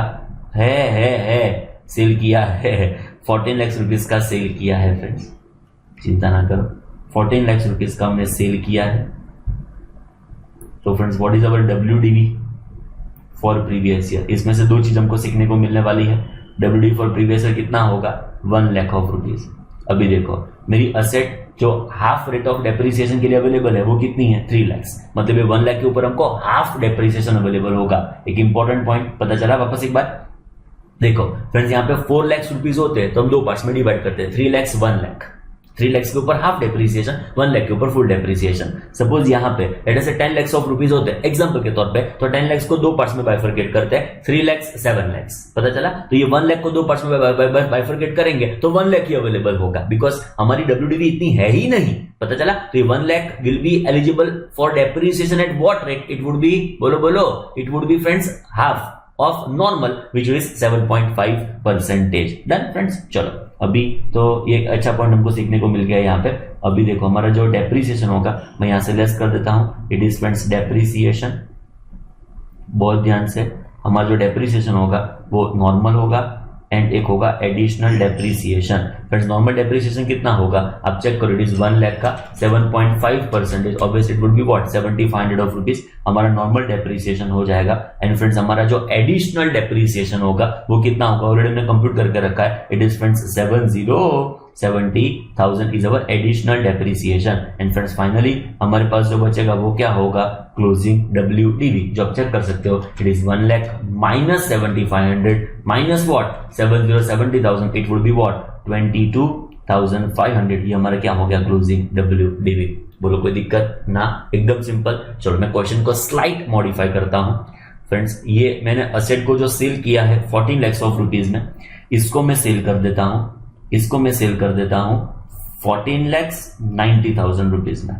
है सेल किया है, 14 लाख रुपीज का सेल किया है फ्रेंड्स, चिंता ना करो, 14 लाख रुपीज का हमने सेल किया है। तो friends what is our WDV for previous year, इसमें से दो चीज हमको सीखने को मिलने वाली है। WDV फॉर प्रीवियस ईयर कितना होगा, 1 लाख ऑफ रुपीज। अभी देखो मेरी असेट जो हाफ रेट ऑफ डेप्रिसिएशन के लिए अवेलेबल है वो कितनी है, 3 लाख, मतलब ये 1 लाख के ऊपर हमको हाफ डेप्रिसिएशन अवेलेबल होगा। एक इंपॉर्टेंट पॉइंट पता चला, वापस एक बार देखो फ्रेंड्स, यहाँ पे 4 लाख रुपीज होते हैं तो हम दो पार्ट्स में डिवाइड करते हैं, 3 lakhs 1 lakh, 3 lakhs के ऊपर हाफ डेप्रिसिएशन, 1 लाख के ऊपर फुल डेप्रिसिएशन। सपोज यहाँ पे लेट से 10 lakhs ऑफ रुपीज होते हैं एग्जांपल के तौर पे, तो 10 lakhs को दो पार्ट्स में बाइफरकेट करते हैं, 3 lakhs 7 lakhs, पता चला। तो ये 1 लाख को दो पार्ट्स में बाइफरकेट करेंगे तो 1 लाख ही अवेलेबल होगा, बिकॉज हमारी WDV इतनी है ही नहीं, पता चला। तो ये 1 lakh will be eligible for depreciation at what rate, it would be, बोलो it would be friends half of normal which is 7.5%। Done friends. चलो अभी तो ये अच्छा पॉइंट हमको सीखने को मिल गया यहाँ पे। अभी देखो हमारा जो डेप्रिसिएशन होगा मैं यहां से लेस कर देता हूं, इट इज फ्रेंड्स डेप्रिसिएशन, बहुत ध्यान से, हमारा जो डेप्रिसिएशन होगा वो नॉर्मल होगा एंड एक होगा additional depreciation. Friends normal depreciation कितना होगा आप चेक करो, इट इज 1 लाख का 7.5%, obviously it would be what, 7,500 of rupees हमारा नॉर्मल डेप्रिसिएशन हो जाएगा। एंड फ्रेंड्स हमारा जो एडिशनल डेप्रिसिएशन होगा वो कितना होगा, ऑलरेडी हमने कंप्यूट करके रखा है, it is friends 70,000 is our additional depreciation. And friends finally हमारे पास जो बचेगा वो क्या होगा, क्लोजिंग WDV, जो आप चेक कर सकते हो, it is 1 lakh minus 7,500 minus what, 70,000, it would be what, 22,500। ये हमारा क्या हो गया, क्लोजिंग WDV। बोलो कोई दिक्कत ना, एकदम सिंपल। चलो मैं क्वेश्चन को स्लाइट मॉडिफाई करता हूं फ्रेंड्स। ये मैंने असेट को जो सेल किया है 14 lakhs ऑफ रुपीज में, इसको मैं सेल कर देता हूं, 14,90,000 रुपीज में।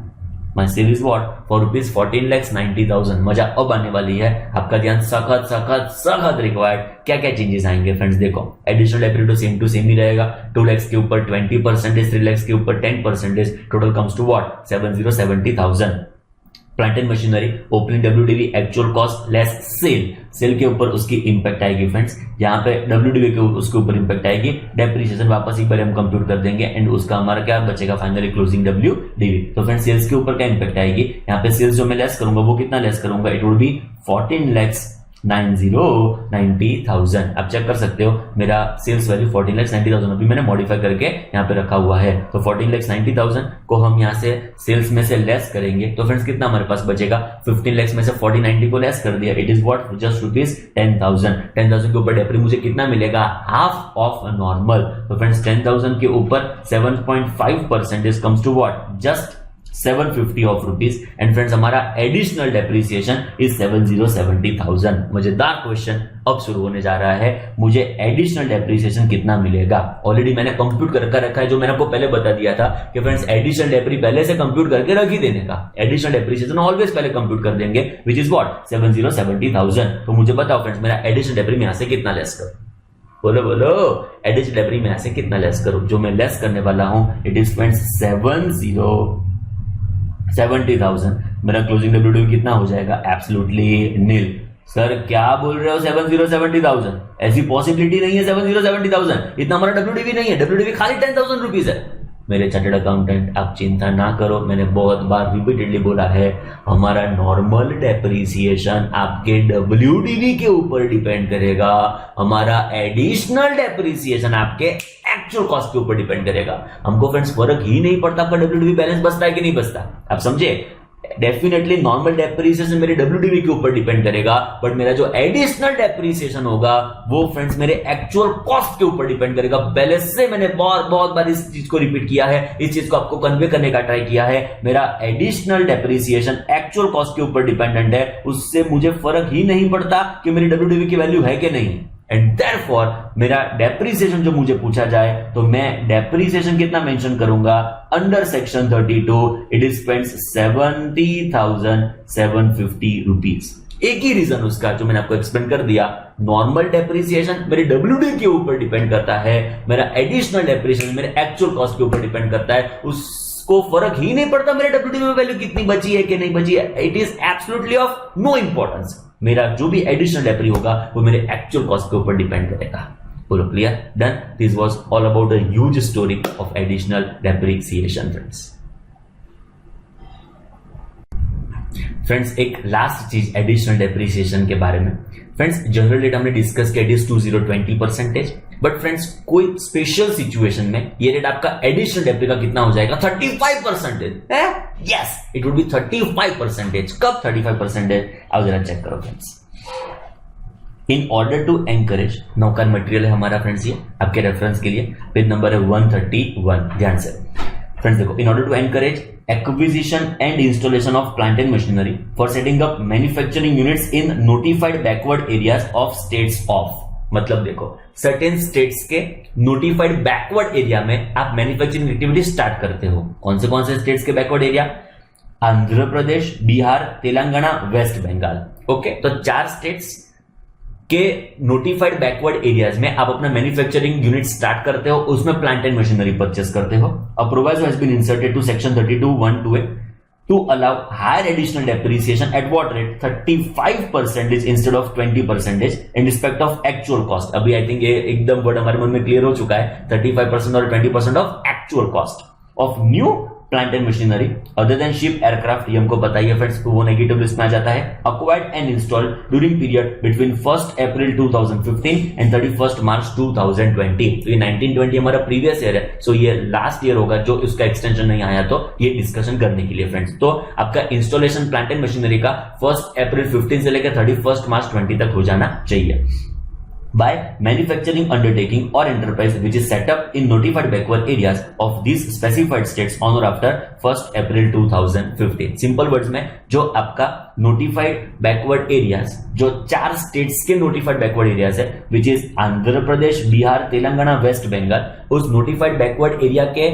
My sale is what, for rupees 14,90,000। मजा अब आने वाली है, आपका ध्यान सखत रिक्वायर्ड। क्या क्या चेंजेस आएंगे फ्रेंड्स, देखो additional depreciation same to same ही रहेगा, 2 lakhs के ऊपर 20%, 3 lakhs के ऊपर 10%, total comes to what, 70,000। Plant and machinery opening WDV actual cost less sale के ऊपर उसकी इंपैक्ट आएगी फ्रेंड्स। यहाँ पे WDV के उसके ऊपर इंपैक्ट आएगी, डेप्रिसिएशन वापस एक बार हम कंप्यूट कर देंगे एंड उसका हमारा क्या बचेगा फाइनली क्लोजिंग WDV। तो फ्रेंड्स सेल्स के ऊपर क्या इंपैक्ट आएगी, यहाँ पे सेल्स जो मैं लेस करूंगा वो कितना लेस करूंगा, इट वुड बी 14,90,000। आप चेक कर सकते हो मेरा सेल्स वैल्यू 14,90,000 अभी मैंने मॉडिफाई करके यहाँ पे रखा हुआ है। तो 14,90,000 को हम यहाँ से सेल्स में से लेस करेंगे तो फ्रेंड्स कितना हमारे पास बचेगा, 15 लाख में से 40,90 को लेस कर दिया, it is what just rupees 10,000। 10,000 के ऊपर डेप्री मुझे कितना मिलेगा, हाफ ऑफ नॉर्मल। तो फ्रेंड्स 10,000 के ऊपर 7.5% comes to what, just 750 of rupees and friends हमारा एडिशनल डेप्रिसिएशन इज 70,70,000। मजेदार क्वेश्चन अब शुरू होने जा रहा है, मुझे एडिशनल डेप्रिसिएशन कितना मिलेगा। ऑलरेडी मैंने कंप्यूट कर रखा है, जो मैंने आपको पहले बता दिया था कि फ्रेंड्स एडिशनल डेप्री पहले से कंप्यूट करके रख ही देने का, एडिशनल डेप्रिसिएशन ऑलवेज पहले कंप्यूट कर देंगे विच इज व्हाट 70,70,000। तो मुझे बताओ फ्रेंड्स मेरा एडिशनल डेप्री में यहां से कितना लेस करूं, बोलो बोलो एडिशनल डेप्री में यहां से कितना लेस करूं। जो मैं लेस करने वाला हूं इट इज फ्रेंड्स 70,000। मेरा क्लोजिंग WDV कितना हो जाएगा, एब्सोल्युटली नील। सर क्या बोल रहे हो 70,70,000, ऐसी पॉसिबिलिटी नहीं है 70,70,000, इतना हमारा WDV नहीं है, WDV खाली 10,000 रुपीज है। मेरे चार्टर्ड अकाउंटेंट आप चिंता ना करो, मैंने बहुत बार रिपीटेडली बोला है हमारा नॉर्मल डेप्रिसिएशन आपके WDV के ऊपर डिपेंड करेगा, हमारा एडिशनल डेप्रिसिएशन आपके एक्चुअल कॉस्ट के ऊपर डिपेंड करेगा। हमको फ्रेंड्स फर्क ही नहीं पड़ता आपका WDV बैलेंस बचता है कि नहीं बचता, आप समझे। डेफिनेटली नॉर्मल डेप्रिसिएशन मेरे WDV के ऊपर डिपेंड करेगा, बट मेरा जो एडिशनल डेप्रिसिएशन होगा वो फ्रेंड्स मेरे एक्चुअल कॉस्ट के ऊपर डिपेंड करेगा। पहले से मैंने बहुत बार इस चीज को रिपीट किया है, इस चीज को आपको कन्वे करने का ट्राई किया है। मेरा एडिशनल डेप्रिसिएशन एक्चुअल कॉस्ट के ऊपर डिपेंडेंट है, उससे मुझे फर्क ही नहीं पड़ता कि मेरी WDV की वैल्यू है कि नहीं। एंड देयरफॉर मेरा डेप्रिसिएशन जो मुझे पूछा जाए तो मैं डेप्रिसिएशन कितना मेंशन करूंगा, under section 32 it is friends 70,750 rupees. एक ही रीजन उसका जो मैंने आपको एक्सप्लेन कर दिया, नॉर्मल डेप्रिसिएशन मेरे WDV के ऊपर डिपेंड करता है, मेरा एडिशनल डेप्रिसिएशन मेरे एक्चुअल कॉस्ट के ऊपर डिपेंड करता है, उसको फर्क ही नहीं पड़ता मेरे WDV में वैल्यू कितनी बची है कि नहीं बची है, it is absolutely of no importance. मेरा जो भी एडिशनल डेप्री होगा वो मेरे एक्चुअल कॉस्ट के ऊपर डिपेंड करेगा। बोलो clear, done. This was all about the huge story of additional depreciation friends. एक लास्ट चीज एडिशनल डेप्रिसिएशन के बारे में फ्रेंड्स, जनरल रेट हमने डिस्कस किया, इट इज 20% बट फ्रेंड्स कोई स्पेशल सिचुएशन में ये रेट आपका एडिशनल डेप्री का कितना हो जाएगा, 35%। Yes, it would be 35%। कब 35%? आओ जरा चेक करो friends. In order to encourage, नौका मटेरियल है हमारा फ्रेंड्स, ये आपके रेफरेंस के लिए पेज नंबर है 131। ध्यान से फ्रेंड्स देखो, in order to encourage acquisition and installation of plant and machinery for setting up manufacturing units in notified backward areas of states of, मतलब देखो certain states के notified backward area में आप मैन्युफैक्चरिंग एक्टिविटी स्टार्ट करते हो। कौन से स्टेट्स के backward area, Andhra Pradesh, Bihar, Telangana, West Bengal. Okay, तो 4 स्टेट्स के नोटिफाइड बैकवर्ड एरियाज में आप अपना मैन्युफैक्चरिंग यूनिट स्टार्ट करते हो, उसमें प्लांट एंड मशीनरी परचेस करते हो। A provision has been inserted to section 32(1)(2)(a) to allow higher additional depreciation at what rate, 35% instead of 20% in respect of actual cost. अभी आई थिंक ये एकदम वर्ड हमारे मन में क्लियर हो चुका है, 35% और 20% of actual cost of new plant and machinery other than ship aircraft. ये हमको बताइए फ्रेंड्स, वो नेगेटिव लिस्ट में आ जाता है। Acquired and installed during period between 1 April 2015 and 31 मार्च 2020। तो ये 1920 हमारा प्रीवियस ईयर है, सो ये लास्ट ईयर होगा जो इसका एक्सटेंशन नहीं आया, तो ये डिस्कशन करने के लिए फ्रेंड्स। तो आपका इंस्टॉलेशन प्लांट एंड मशीनरी का 1 अप्रैल 15 से लेकर 31 मार्च 20 तक हो जाना चाहिए। by manufacturing undertaking or enterprise which is set up in notified backward areas of these specified states on or after 1 April 2015। Simple words में जो आपका नोटिफाइड बैकवर्ड एरियाज, जो 4 स्टेट्स के नोटिफाइड बैकवर्ड एरियाज है, which is Andhra Pradesh, Bihar, Telangana, West Bengal, उस नोटिफाइड बैकवर्ड एरिया के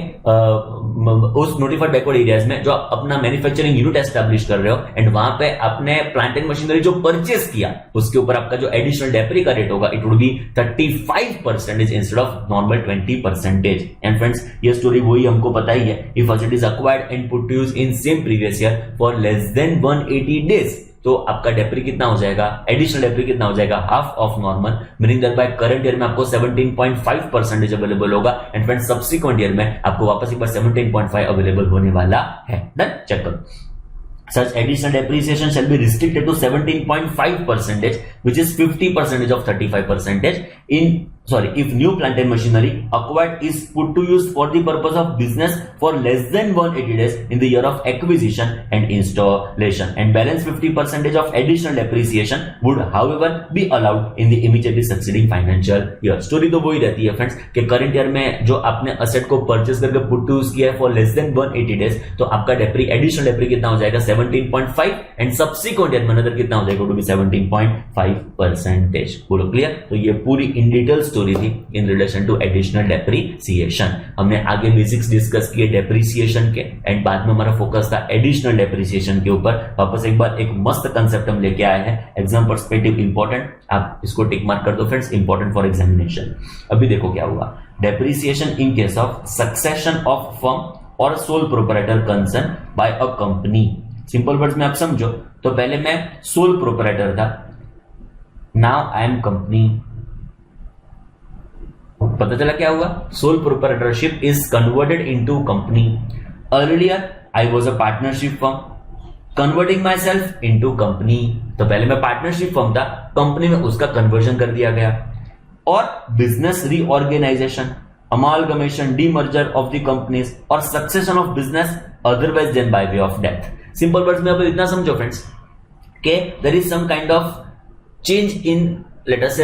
उस नोटिफाइड बैकवर्ड एरियाज में जो अपना मैन्युफैक्चरिंग यूनिट एस्टैब्लिश कर रहे हो एंड वहां पे आपने प्लांट एंड मशीनरी जो परचेस किया उसके ऊपर आपका जो एडिशनल डेप्री का रेट होगा, it would be 35% instead of normal 20%। And friends, ये स्टोरी वही हमको पता ही है, if asset is acquired and put to use in same previous year for less then 180 days, तो आपका डेप्री कितना हो जाएगा, एडिशनल डेप्री कितना हो जाएगा, half of normal, meaning that by current year में आपको 17.5% अवेलेबल होगा एंड फ्रेंड्स सब्सिक्वेंट ईयर में आपको वापस एक बार 17.5 अवेलेबल होने वाला है। डन, चेक करो। Such additional depreciation shall be restricted to 17.5%, which is 50% of 35%. If new plant and machinery acquired is put to use for the purpose of business for less than 180 days in the year of acquisition and installation, and balance 50% of additional depreciation would, however, be allowed in the immediately succeeding financial year. Story तो वही रहती है फ्रेंड्स कि करंट ईयर में जो आपने असेट को परचेस करके पुट टू यूज किया है फॉर लेस देन 180 डेज, तो आपका डेप्री, एडिशनल डेप्री कितना हो जाएगा, 17.5, एंड सब्सिक्वेंट ईयर में अनदर कितना हो जाएगा, टू बी 17.5%। बोलो क्लियर? तो ये पूरी इन डिटेल स्टोरी थी in relation to additional depreciation. हमने आगे बेसिक्स डिस्कस किए डेप्रीसिएशन के एंड बाद में हमारा फोकस था एडिशनल डेप्रीसिएशन के ऊपर। वापस एक बार एक मस्त कंसेप्ट हम लेके आए हैं, एग्जाम पर्सपेक्टिव इंपॉर्टेंट, आप इसको टिक मार्क कर दो फ्रेंड्स, इंपॉर्टेंट फॉर एग्जामिनेशन। अभी देखो क्या हुआ, depreciation in case of succession of firm और sole proprietor concern by a company. Simple words में आप समझो तो पहले मैं सोल प्रोप्राइटर था, नाउ आई एम कंपनी। पता चला क्या हुआ, sole proprietorship is converted into company. Earlier I was a partnership firm, converting myself into company. तो पहले मैं पार्टनरशिप फर्म था, कंपनी में उसका कन्वर्जन कर दिया गया। और business reorganisation, amalgamation, demerger of the companies और succession of business otherwise then by way of death. Simple words में अब इतना समझो फ्रेंड्स कि there is some kind of change in, let us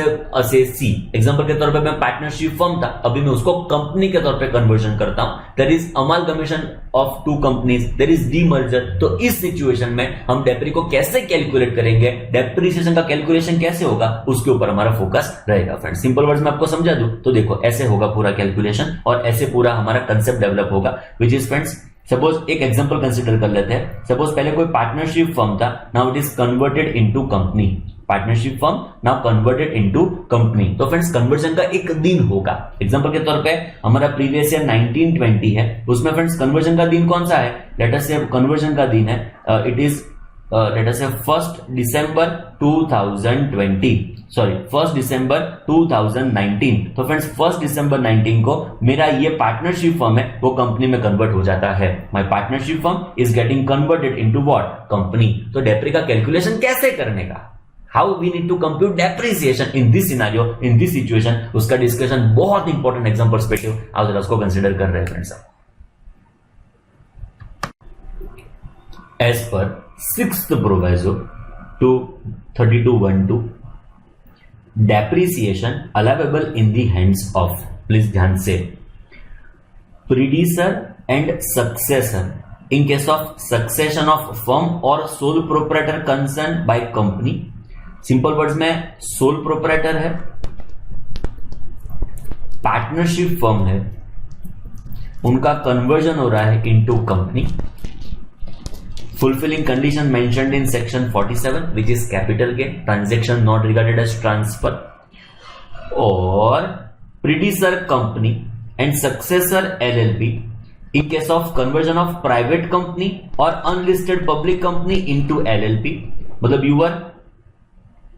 say see example के तौर पे मैं पार्टनरशिप फर्म था, अभी मैं उसको कंपनी के तौर पे कन्वर्जन करता हूं। There is amalgamation of 2 companies, there is demerger. तो इस सिचुएशन में हम डेप्री को कैसे कैलकुलेट करेंगे, डेप्रीसिएशन का कैलकुलेशन कैसे होगा, उसके ऊपर हमारा फोकस रहेगा फ्रेंड्स। सिंपल वर्ड्स में आपको समझा दूं तो देखो ऐसे होगा पूरा कैलकुलेशन और ऐसे पूरा हमारा कंसेप्ट डेवलप होगा, विच इज फ्रेंड्स, सपोज एक एग्जांपल कंसीडर कर लेते हैं। सपोज पहले कोई पार्टनरशिप फर्म था, now it is converted into company. Partnership firm now converted into company. तो फ्रेंड्स कन्वर्जन का एक दिन होगा। एग्जांपल के तौर पे हमारा प्रीवियस ईयर 1920 है, उसमें फ्रेंड्स कन्वर्जन का दिन कौन सा है, लेट अस से कन्वर्जन का दिन है इट इज लेट अस से 1 दिसंबर 2020, सॉरी 1 दिसंबर 2019। तो फ्रेंड्स 1 दिसंबर 19 को मेरा ये पार्टनरशिप फर्म है वो कंपनी में कन्वर्ट हो जाता है। My partnership firm is getting converted into what, company. तो डेप्री का कैलकुलेशन कैसे करने का, how we need to compute depreciation in this scenario, in this situation, उसका डिस्कशन बहुत इंपॉर्टेंट एग्जाम पर्सपेक्टिव, आप जरा उसको कंसीडर कर रहे हैं फ्रेंड्स। एज पर 6th proviso to 3212 depreciation allowable in the hands of, please ध्यान से, predecessor and successor in case of succession of firm और sole proprietor concern by company. Simple words में सोल प्रोप्राइटर है, पार्टनरशिप फर्म है, उनका कन्वर्जन हो रहा है into company, fulfilling condition mentioned in section 47 which is capital gain, transaction not regarded as transfer, or predecessor company and successor LLP in case of conversion of private company or unlisted public company into LLP। मतलब you were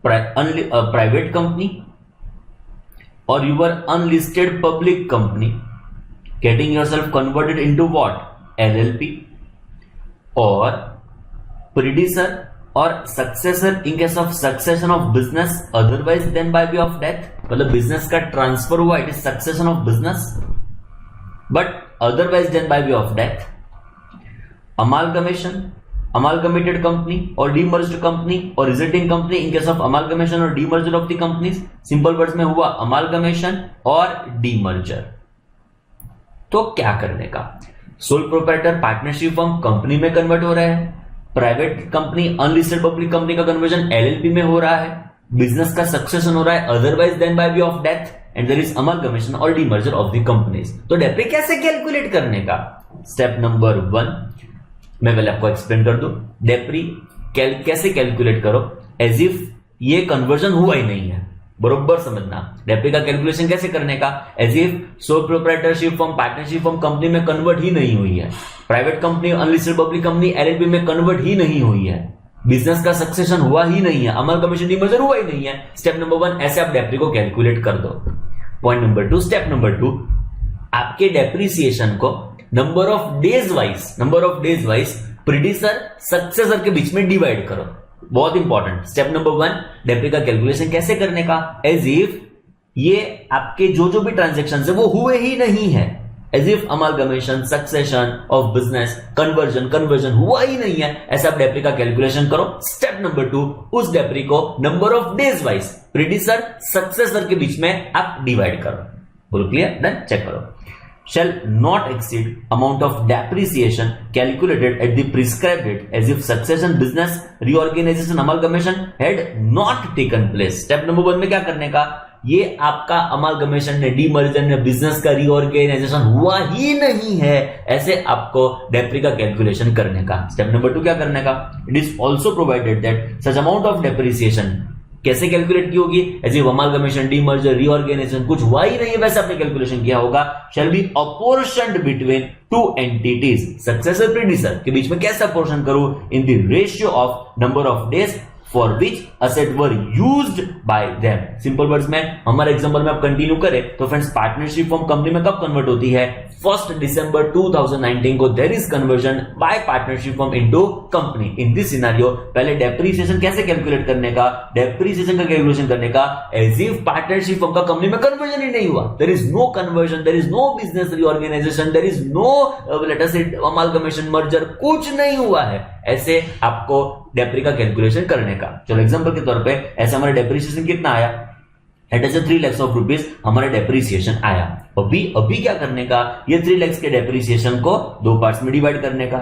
private company or you were unlisted public company getting yourself converted into what, LLP, or predecessor or successor in case of succession of business otherwise than by way of death। मतलब बिजनेस का ट्रांसफर हुआ, it is succession of business but otherwise then by way of death. Amalgamation, amalgamated company और डीमर्ज्ड कंपनी और resulting company in case of amalgamation और demerger of the companies. Simple words में हुआ अमालगमेशन और डीमर्जर। तो क्या करने का, sole proprietor partnership firm company में कन्वर्ट हो रहा है, private company unlisted public company का कन्वर्जन एलएलपी में हो रहा है, बिजनेस का सक्सेशन हो रहा है otherwise then by way of death, and there is amalgamation और डीमर्जर ऑफ द कंपनीज। तो डेप्री कैसे कैलकुलेट करने का? स्टेप नंबर 1 मैं पहले आपको एक्सप्लेन कर दूं। डेप्री कैसे कैलकुलेट करो एज इफ ये कन्वर्जन हुआ ही नहीं है, बरोबर समझना। डेप्री का कैलकुलेशन कैसे करने का? As if sole proprietorship firm partnership firm company में कन्वर्ट ही नहीं हुई है, private company unlisted public company LLP में कन्वर्ट ही नहीं हुई है, बिजनेस का सक्सेशन हुआ ही नहीं है, अमलगमेशन डीमर्जर हुआ ही नहीं है। स्टेप नंबर 1 ऐसे आप डेप्री को कैलकुलेट कर दो। पॉइंट नंबर 2, स्टेप नंबर 2, आपके डेप्रीसिएशन को number of days wise predecessor successor के बीच में डिवाइड करो। बहुत इंपॉर्टेंट। स्टेप नंबर 1 डेप्री का कैलकुलेशन कैसे करने का? एज इफ ये आपके जो भी ट्रांजेक्शन है वो हुए ही नहीं है, as if amalgamation succession of business conversion हुआ ही नहीं है, ऐसा आप डेप्री का कैलकुलेशन करो। स्टेप नंबर 2 उस डेप्री को number of days wise predecessor successor के बीच में आप डिवाइड करो। बोलो क्लियर? डन? चेक करो। Shall not exceed amount of depreciation calculated at the prescribed date as if succession, business reorganization, amalgamation had not taken place। Step number 1 में क्या करने का? ये आपका अमालगमेशन ने, डीमर्जर ने, बिजनेस का रीऑर्गेनाइजेशन हुआ ही नहीं है, ऐसे आपको डेप्री का कैलकुलेशन करने का। स्टेप नंबर 2 क्या करने का? It is also provided that such amount of depreciation कैसे कैलकुलेट की होगी? As if amalgamation, demerger, reorganisation कुछ हुआ ही नहीं है, वैसे आपने कैलकुलेशन किया होगा। Shall be apportioned between two entities, successor predecessor के बीच में कैसे अपोर्शन करूं? In the ratio of number of days for which asset were used by them. Simple words में हमारे एग्जांपल में आप कंटिन्यू करें तो फ्रेंड्स पार्टनरशिप फॉर्म कंपनी में कब कन्वर्ट होती है? 1 दिसंबर 2019 को there is conversion by partnership firm into company. In this scenario पहले डेप्रिसिएशन कैसे कैलकुलेट करने का? डेप्रिसिएशन का कैलकुलेशन करने का एज इफ पार्टनरशिप फॉर्म का कंपनी में कन्वर्जन ही नहीं हुआ, there is no conversion, there is no business reorganisation, there is no let us say amalgamation, merger, कुछ नहीं हुआ है, ऐसे आपको डेप्री का कैलकुलेशन करने का। चलो एग्जांपल के तौर पे ऐसे हमारा डेप्रिसिएशन कितना आया? At as 3 lakh of rupees हमारा डेप्रिसिएशन आया। अभी क्या करने का? ये 3 लाख के डेप्रिसिएशन को 2 पार्ट्स में डिवाइड करने का।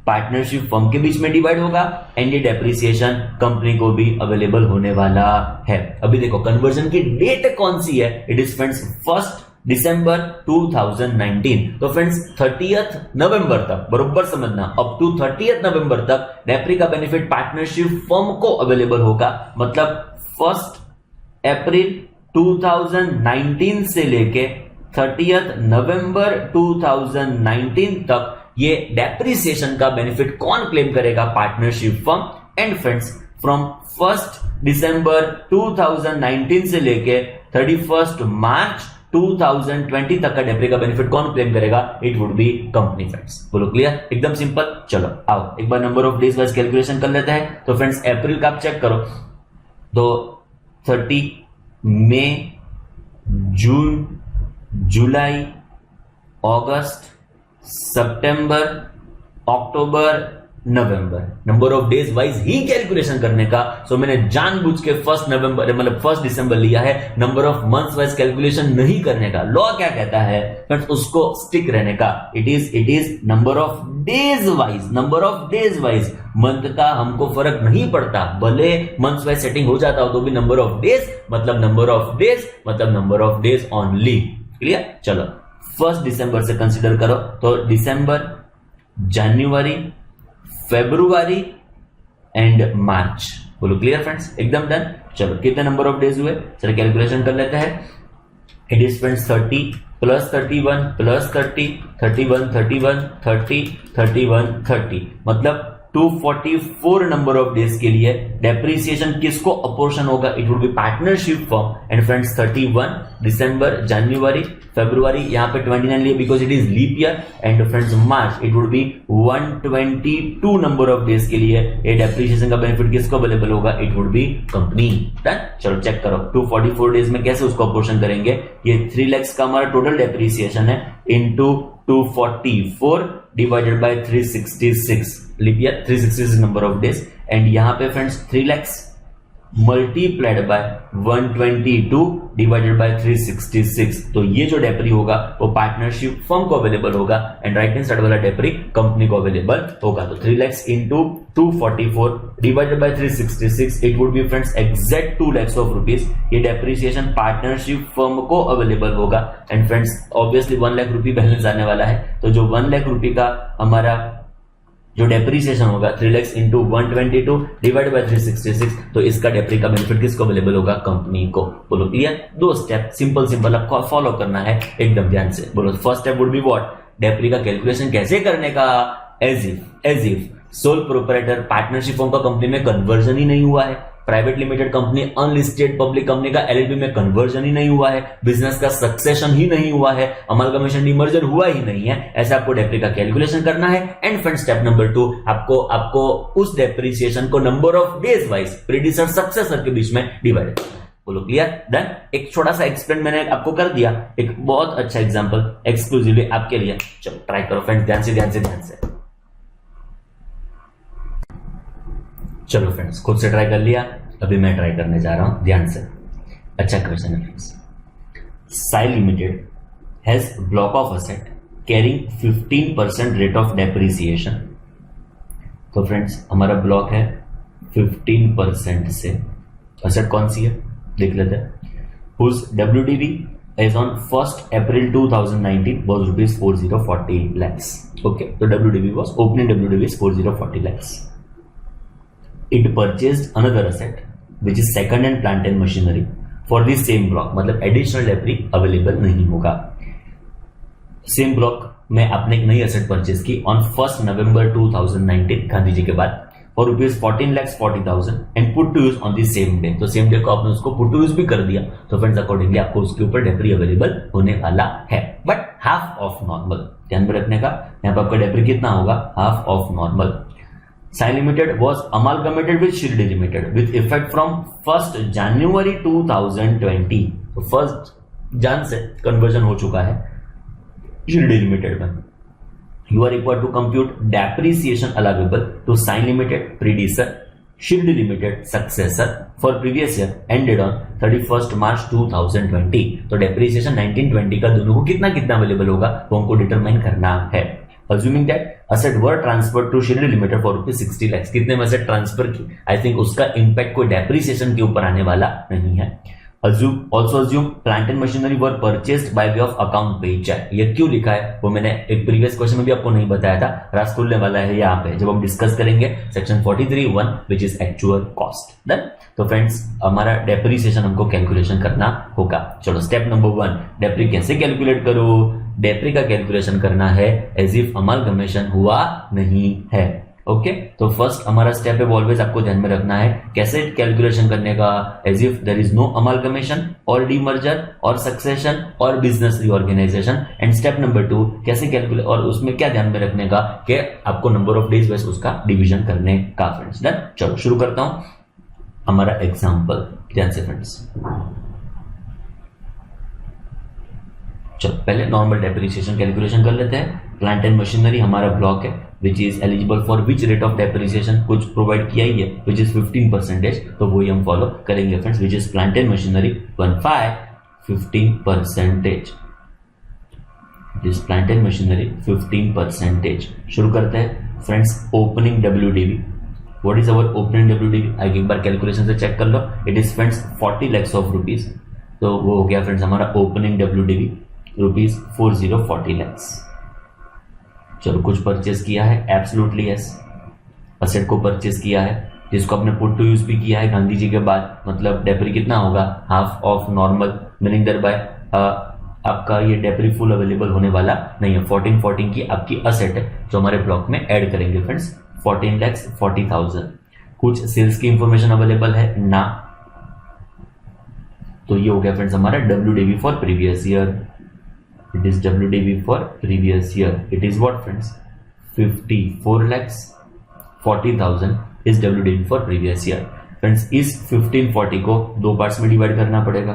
पार्टनरशिप फर्म के बीच में डिवाइड होगा एंड ये डेप्रिसिएशन कंपनी को भी अवेलेबल होने वाला है। अभी देखो कन्वर्जन की डेट कौन सी है? इट इज फ्रेंड्स 1 दिसंबर 2019। तो फ्रेंड्स 30th नवंबर तक, बरोबर समझना, अप टू 30th नवंबर तक डेप्री का बेनिफिट पार्टनरशिप फर्म को अवेलेबल होगा। मतलब 1 अप्रैल 2019 से लेके 30th नवंबर 2019 तक ये डेप्रिसिएशन का बेनिफिट कौन क्लेम करेगा? Partnership firm. And friends from 1 दिसंबर 2019 से लेके 31 मार्च 2020 तक का डेप्री का बेनिफिट कौन क्लेम करेगा? It would be company. Friends बोलो क्लियर? एकदम सिंपल। चलो आओ एक बार number of days wise calculation कर लेते हैं। तो फ्रेंड्स अप्रैल का आप चेक करो तो 30 मई, जून, जुलाई, अगस्त, सितंबर, अक्टूबर, नवंबर, नंबर ऑफ डेज वाइज ही कैलकुलेशन करने का। सो मैंने जानबूझ के 1 नवंबर मतलब 1 दिसंबर लिया है, number of months wise calculation नहीं करने का। लॉ क्या कहता है फ्रेंड्स? उसको स्टिक रहने का। It is number of days wise, number of days wise. Month का हमको फर्क नहीं पड़ता, भले मंथ्स वाइज सेटिंग हो जाता हो तो भी नंबर ऑफ डेज मतलब नंबर ऑफ डेज मतलब number of days only. Clear? चलो 1 दिसंबर से कंसीडर करो तो दिसंबर, जनवरी, फेब्रुआरी एंड मार्च। बोलो क्लियर फ्रेंड्स? एकदम डन। चलो कितने नंबर ऑफ डेज हुए? चलो कैलकुलेशन कर लेते हैं। इट इज फ्रेंड्स 30 प्लस 31 प्लस 30, 31, 31, 30, 31, 30 मतलब 244 नंबर ऑफ डेज के लिए डेप्रिसिएशन किसको अपोर्शन होगा? It would be partnership firm. And friends 31 दिसंबर, जनवरी, फरवरी, यहां पे 29 लिए because it is leap year. And friends March it would be 122 number of days के लिए ये डेप्रिसिएशन का बेनिफिट किसको अवेलेबल होगा? It would be company. Done? चलो चेक करो 244 डेज में कैसे उसको अपोर्शन करेंगे। ये 3 लाख का हमारा टोटल डेप्रिसिएशन है into 244 divided by 366, leap year 366 number of days. And यहां पे friends 3 lakh multiplied by 122 divided by 366, तो ये जो डेप्री होगा वो पार्टनरशिप फर्म को अवेलेबल होगा एंड राइट हैंड साइड वाला डेप्री कंपनी को अवेलेबल होगा। तो 3 lakhs into 244 divided by 366, it would be friends exact 2 lakhs of rupees. ये डेप्रिसिएशन पार्टनरशिप फर्म को अवेलेबल होगा and friends obviously 1 lakh rupee balance आने वाला है, तो जो 1 लाख रुपी का हमारा जो डेप्रिसिएशन होगा 3 lakhs इंटू 122 डिवाइड बाय 366, तो इसका डेप्री का बेनिफिट किसको अवेलेबल होगा? कंपनी को। बोलो क्लियर? 2 स्टेप सिंपल आपको फॉलो करना है एकदम ध्यान से। बोलो first step would be what? Depri का कैलकुलेशन कैसे करने का? As if sole proprietor partnership form का कंपनी में कन्वर्जन ही नहीं हुआ है, private limited company unlisted public company का एलएलपी में कन्वर्जन ही नहीं हुआ है, बिजनेस का सक्सेशन ही नहीं हुआ है, अमालगमेशन डीमर्जर हुआ ही नहीं है, ऐसा आपको डेप्री का कैलकुलेशन करना है। एंड फ्रेंड स्टेप नंबर 2, आपको उस डेप्रिसिएशन को number of days wise predecessor successor के बीच में डिवाइड। बोलो क्लियर? डन। एक छोटा सा एक्सप्लेन मैंने आपको कर दिया, एक बहुत अच्छा एग्जांपल एक्सक्लूसिवली आपके लिए। चलो ट्राई करो फ्रेंड्स, ध्यान से। चलो फ्रेंड्स, खुद से ट्राई कर लिया, अभी मैं ट्राई करने जा रहा हूं, ध्यान से। अच्छा क्वेश्चन है friends. Sai limited has block of asset carrying 15% rate of depreciation. तो फ्रेंड्स हमारा ब्लॉक है 15% से, असेट कौन सी है देख लेते हैं। Whose WDV as on 1st April 2019 was rupees 4040 lakhs. Okay, तो WDV was opening WDV is 4040 lakhs. It purchased another asset which is second hand plant and machinery for the same block, मतलब एडिशनल डेप्री अवेलेबल नहीं होगा। सेम ब्लॉक में आपने एक नई एसेट परचेज की on 1st November 2019 Gandhi ji के बाद for rupees 14,40,000 and put to use on the same day. तो सेम डे को आपने उसको पुट टू यूज भी कर दिया, तो फ्रेंड्स अकॉर्डिंगली आपको उसके ऊपर डेप्री अवेलेबल होने वाला है, बट हाफ ऑफ नॉर्मल। ध्यान में रखने का, यहाँ पर आपका डेप्री कितना होगा? Half of normal. Sai Limited was amalgamated with Shirdi Limited with effect from 1st January 2020. तो 1st Jan से कन्वर्जन हो चुका है Shirdi Limited में। You are required to compute depreciation allowable to Sai Limited predecessor, Shirdi Limited successor for previous year ended on 31st March 2020. तो depreciation 1920 का दोनों को कितना अवेलेबल होगा वो हमको डिटरमाइन करना है। Assuming that asset were transferred to Shirdi Limited for rupees 60 lakhs, कितने में asset ट्रांसफर की? आई थिंक उसका इम्पैक्ट कोई डेप्रिसिएशन के ऊपर आने वाला नहीं है। Also assume plant and machinery were purchased by way of account paycheck. ये क्यों लिखा है वो मैंने एक प्रीवियस क्वेश्चन में भी आपको नहीं बताया था, रास खुलने वाला है यहाँ पे जब हम डिस्कस करेंगे section 43(1) which is actual cost. Done. तो फ्रेंड्स हमारा डेप्रिसिएशन हमको कैलकुलेशन करना होगा। चलो स्टेप नंबर 1, डेप्री कैसे कैलकुलेट करो? डेप्री का कैलकुलेशन करना है एज इफ अमालगमेशन हुआ नहीं है। ओके, तो फर्स्ट हमारा स्टेप है, ऑलवेज आपको ध्यान में रखना है कैसे कैलकुलेशन करने का, as if there is no amalgamation और डीमर्जर और सक्सेशन और business reorganisation. And step number 2 कैसे कैलकुलेट, और उसमें क्या ध्यान में रखने का कि आपको नंबर ऑफ डेज वाइज उसका डिवीजन करने का। Friends done. चलो शुरू करता हूं हमारा एग्जाम्पल, ध्यान से फ्रेंड्स। चलो पहले नॉर्मल डेप्रिसिएशन कैलकुलेशन कर लेते हैं। प्लांट एंड मशीनरी हमारा ब्लॉक है which is eligible for which rate of depreciation, कुछ प्रोवाइड किया ही है विच इज 15%, तो वही हम फॉलो करेंगे friends, which is plant and machinery 15%। This plant and machinery 15%। शुरू करते हैं friends opening WDV। What is our opening WDV? आगे एक बार कैलकुलेशन से चेक कर लो। It is friends 40 lakhs of rupees, तो वो हो गया फ्रेंड्स हमारा ओपनिंग WDV रुपीज 4040 lakhs। चलो कुछ परचेस किया है, एब्सोल्युटली यस, असेट को परचेस किया है जिसको आपने पुट टू यूज भी किया है गांधी जी के बाद, मतलब डेप्री कितना होगा? Half of normal, meaning there bye आपका ये डेप्री फुल अवेलेबल होने वाला नहीं है। 1440 की आपकी असेट है जो हमारे ब्लॉक में ऐड करेंगे फ्रेंड्स, 14,40,000। कुछ सेल्स की इंफॉर्मेशन अवेलेबल है ना, तो ये हो गया फ्रेंड्स हमारा WDV for previous year. It is WDV for previous year, it is what friends? 54,40,000 is WDV for previous year. Friends इस 1540 को दो पार्ट्स में डिवाइड करना पड़ेगा।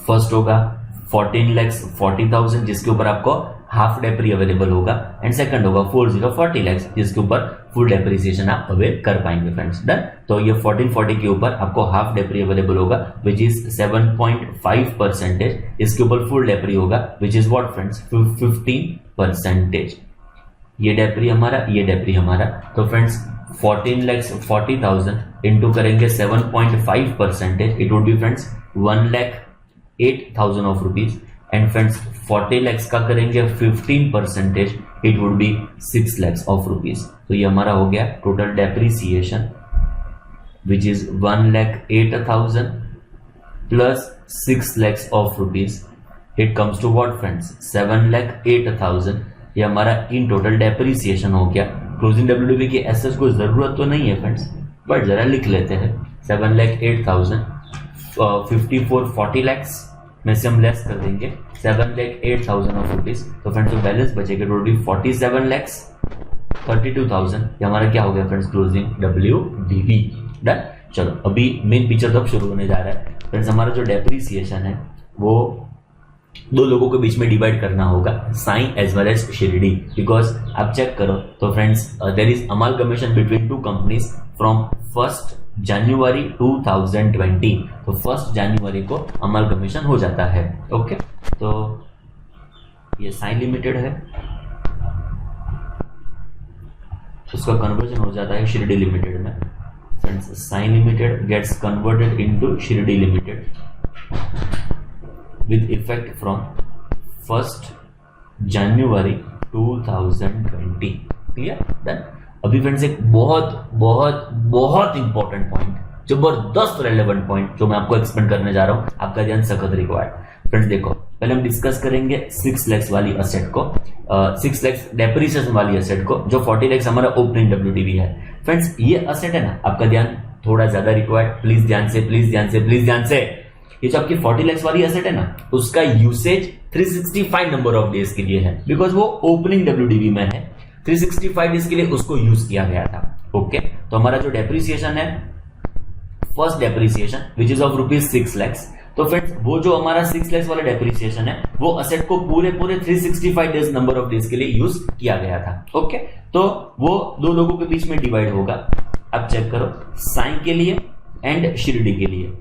फर्स्ट होगा 14,40,000 जिसके ऊपर आपको हाफ डेप्री अवेलेबल होगा एंड सेकंड होगा 40 lakhs जिसके ऊपर फुल डेप्रिसिएशन आप अवेल कर पाएंगे फ्रेंड्स। डन। तो ये 1440 के ऊपर आपको हाफ डेप्री अवेलेबल होगा विच इज 7.5%। इसके ऊपर फुल डेप्री होगा विच इज व्हाट फ्रेंड्स 15%। ये डेप्री हमारा, ये डेप्री हमारा। तो फ्रेंड्स 14,40,000 इंटू करेंगे 7.5%, it would be friends 1,08,000 of rupees and friends 40 lakhs का करेंगे 15%, it would be 6 lakhs of rupees. तो ये हमारा हो गया total depreciation which is 1,08,000 plus 6 lakhs of rupees. It comes to what friends 7,08,000। ये हमारा इन टोटल डेप्रीसिएशन हो गया। क्लोजिंग डब्ल्यूडीवी की एसेट्स को जरूरत तो नहीं है फ्रेंड्स, बट जरा लिख लेते हैं 7,08,000 40 lakhs में से हम लेस कर देंगे 7,08,000 ऑफ रुपीज। तो फ्रेंड्स जो बैलेंस बचेगा इट वुड बी 47,32,000। ये हमारा क्या हो गया फ्रेंड्स क्लोजिंग डब्ल्यूडीवी। डन। चलो अभी मेन पिक्चर तब शुरू होने जा रहा है फ्रेंड्स। हमारा जो डेप्रीसिएशन है वो दो लोगों के बीच में डिवाइड करना होगा, Sai as well as Shirdi. Because आप चेक करो तो friends there is amalgamation between two companies from 1 January 2020। तो 1 जनवरी को अमालगमेशन हो जाता है। ओके, तो ये साई लिमिटेड है, उसका कन्वर्जन हो जाता है शिरडी लिमिटेड में। Friends Sai limited gets converted into Shirdi limited with effect from 1 January 2020। Clear? Done. अभी फ्रेंड्स एक बहुत बहुत बहुत इंपॉर्टेंट पॉइंट, जबरदस्त रेलेवेंट पॉइंट जो मैं आपको एक्सप्लेन करने जा रहा हूं, आपका ध्यान सख्त रिक्वायर्ड। फ्रेंड्स देखो, पहले हम डिस्कस करेंगे 6 lakhs वाली असेट को, 6 lakhs डेप्रिसिएशन वाली असेट को, जो 40 lakhs हमारा ओपनिंग डब्ल्यूडीवी है। फ्रेंड्स ये असेट है ना, आपका ध्यान थोड़ा ज्यादा रिक्वायर्ड, प्लीज ध्यान से, प्लीज ध्यान से, प्लीज ध्यान से। ये जो आपकी 40 lakhs वाली एसेट है ना, उसका यूसेज 365 नंबर ऑफ डेज के लिए है, बिकॉज वो ओपनिंग डब्ल्यूडीवी में है। 365 डेज के लिए उसको यूज किया गया था। ओके, तो हमारा जो डेप्रिसिएशन है, first depreciation which is of rupees 6 lakhs। तो फ्रेंड्स वो जो हमारा 6 lakhs वाला डेप्रिसिएशन है वो असेट को पूरे 365 डेज नंबर ऑफ डेज के लिए यूज किया गया था। ओके, तो वो दो लोगों के बीच में डिवाइड होगा। अब चेक करो, साई के लिए एंड शिरडी के लिए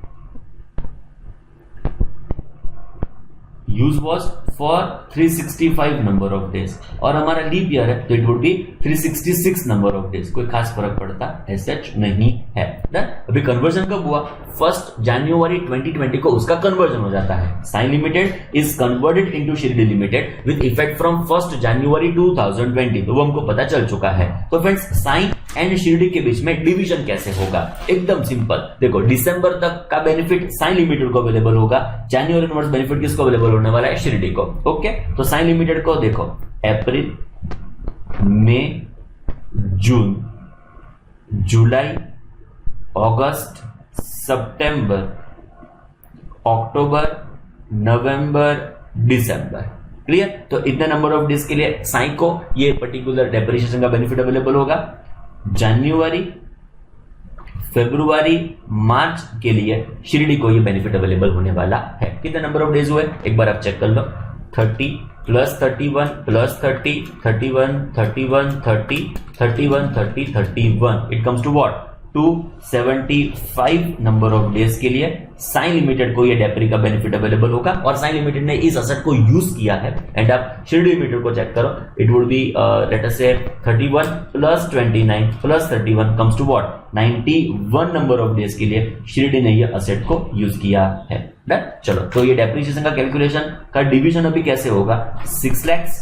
use was for 365 number of days, और हमारा लीप ईयर है तो it would B 366 number of days. कोई खास फर्क पड़ता ऐसा नहीं है। अभी कन्वर्जन कब हुआ? 1 जनवरी 2020 को उसका कन्वर्जन हो जाता है। Sai limited is converted into Shirdi limited with effect from 1 January 2020। तो वो हमको पता चल चुका है। तो फ्रेंड्स साई एंड शिरडी के बीच में डिवीजन कैसे होगा? एकदम सिंपल। देखो, दिसंबर तक का बेनिफिट साई लिमिटेड को अवेलेबल होगा, जनवरी onwards बेनिफिट किसको अवेलेबल होने वाला है? शिरडी को। ओके, तो साई लिमिटेड को देखो, अप्रैल, मई, जून, जुलाई, अगस्त, सितंबर, अक्टूबर, नवंबर, दिसंबर। क्लियर? तो इतने नंबर ऑफ डेज के लिए साई को ये पर्टिकुलर डेप्रिसिएशन का बेनिफिट अवेलेबल होगा। जनवरी, फरवरी, मार्च के लिए शिरडी को ये बेनिफिट अवेलेबल होने वाला है। कितने नंबर ऑफ डेज हुए एक बार आप चेक कर लो। 30 प्लस 31 प्लस 30, 31, 31, 30, 31, 30, 31, it comes to what? 275 number of days के लिए साई लिमिटेड को ये डेप्री का बेनिफिट अवेलेबल होगा, और साई लिमिटेड ने इस असेट को यूज किया है। एंड आप शिरडी लिमिटेड को चेक करो, it would be let us से 31 प्लस 29 प्लस 31 comes to what? 91 number of days के लिए शिरडी ने ये असेट को यूज किया है। डन। चलो, तो ये डेप्रिसिएशन का कैलकुलेशन का डिवीजन अभी कैसे होगा? 6 lakhs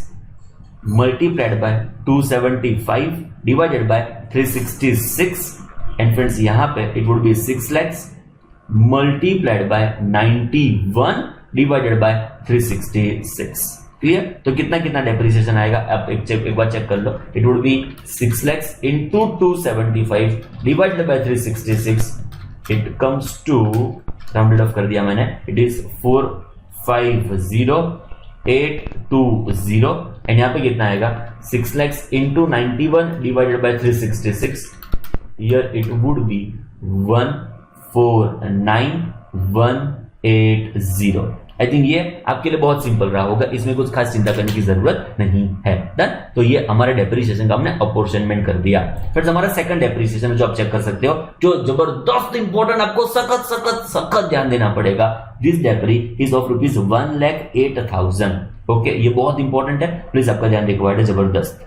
multiplied by 275 divided by 366, and friends यहां पे it would be 6 lakhs multiplied by 91 divided by 366। Clear? तो कितना कितना डेप्रिसिएशन आएगा आप एक बार चेक कर लो। It would be 6 lakhs into 275 divided by 366, it comes to, rounded off कर दिया मैंने, इट इज 450,820, एंड यहां पे कितना आएगा? 6 lakhs into 91 divided by 366, here it would be 149,1 180। I think ये आपके लिए बहुत सिंपल रहा होगा, इसमें कुछ खास चिंता करने की जरूरत नहीं है। डन। तो ये हमारे डेप्रिसिएशन का हमने अपॉर्शनमेंट कर दिया। फिर हमारा सेकंड डेप्रिसिएशन जो आप चेक कर सकते हो, जो जबरदस्त इंपॉर्टेंट, आपको सखत ध्यान देना पड़ेगा। This depri is of rupees 1,08,000। Okay, ये बहुत इंपॉर्टेंट है, प्लीज आपका ध्यान रिक्वायर्ड है, जबरदस्त।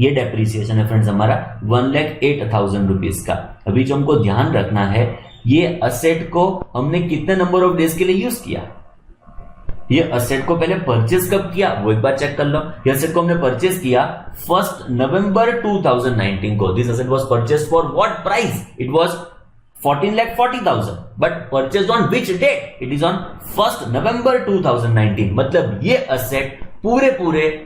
ये डेप्रिसिएशन है फ्रेंड्स हमारा 1,08,000 रुपीज का। अभी जो हमको ध्यान रखना है, ये असेट को हमने कितने नंबर ऑफ डेज के लिए यूज किया, ये असेट को पहले परचेज कब किया वो एक बार चेक कर लो। ये असेट को हमने परचेज किया 1 नवंबर 2019 को। This asset was purchase for what price? It was 14,40,000, but purchase on which date? It is on 1 नवंबर 2019। मतलब ये असेट पूरे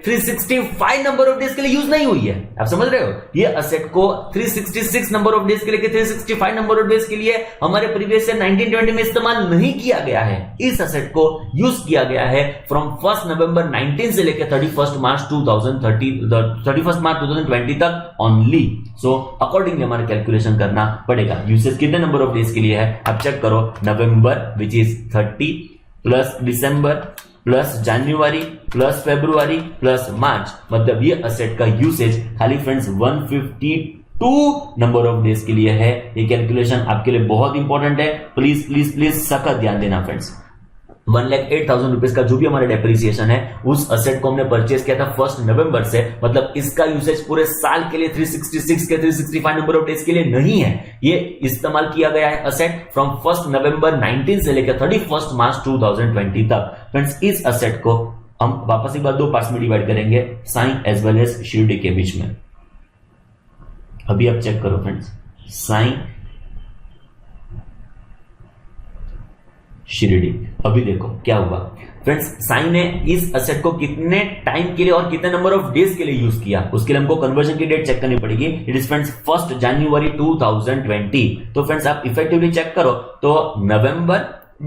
365 नंबर ऑफ डेज के लिए यूज नहीं हुई है। आप समझ रहे हो? ये असेट को 366 नंबर ऑफ डेज के लिए, 365 नंबर ऑफ डेज के लिए हमारे प्रीवियस ईयर 1920 में इस्तेमाल नहीं किया गया है। इस असेट को यूज किया गया है फ्रॉम 1 नवंबर 19 से लेकर 31 मार्च 2020 तक ओनली। सो अकॉर्डिंगली हमारा कैलकुलेशन करना पड़ेगा। यूसेज कितने नंबर ऑफ डेज के लिए है आप चेक करो। नवंबर विच इज 30 प्लस दिसंबर प्लस जनवरी प्लस फरवरी प्लस मार्च, मतलब ये असेट का यूसेज खाली फ्रेंड्स 152 नंबर ऑफ डेज के लिए है। ये कैलकुलेशन आपके लिए बहुत इंपॉर्टेंट है, प्लीज प्लीज प्लीज सख्त ध्यान देना फ्रेंड्स। 1,08,000 रुपीज का जो भी हमारा डेप्रिसिएशन है, उस असेट को हमने परचेज किया था 1 नवंबर से, मतलब इसका यूसेज पूरे साल के लिए 366 के 365 नंबर ऑफ डेज के लिए नहीं है। ये इस्तेमाल किया गया है असेट फ्रॉम 1 नवंबर 19 से लेकर 31 मार्च 2020 तक। फ्रेंड्स, इस असेट को हम वापस एक बार दो पार्ट्स में डिवाइड करेंगे, Sai as well as Shirdi के बीच में। अभी आप चेक करो फ्रेंड्स, साइन शिरडी। अभी देखो क्या हुआ फ्रेंड्स, साइन ने इस असेट को कितने टाइम के लिए और कितने नंबर ऑफ डेज के लिए यूज किया, उसके लिए हमको कन्वर्जन की डेट चेक करनी पड़ेगी। It is friends 1 January 2020। तो फ्रेंड्स आप इफेक्टिवली चेक करो तो नवंबर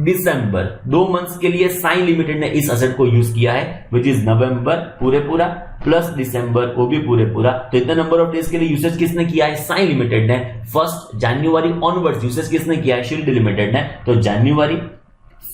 दिसंबर 2 मंथ्स के लिए साइन लिमिटेड ने इस असेट को यूज किया है, विच इज नवंबर पूरा प्लस दिसंबर वो भी पूरा। तो इतने नंबर ऑफ डेज के लिए यूसेज किसने किया है? साइन लिमिटेड ने। 1 जनवरी ऑनवर्ड्स यूसेज किसने किया है? शिरडी लिमिटेड ने। तो जनवरी,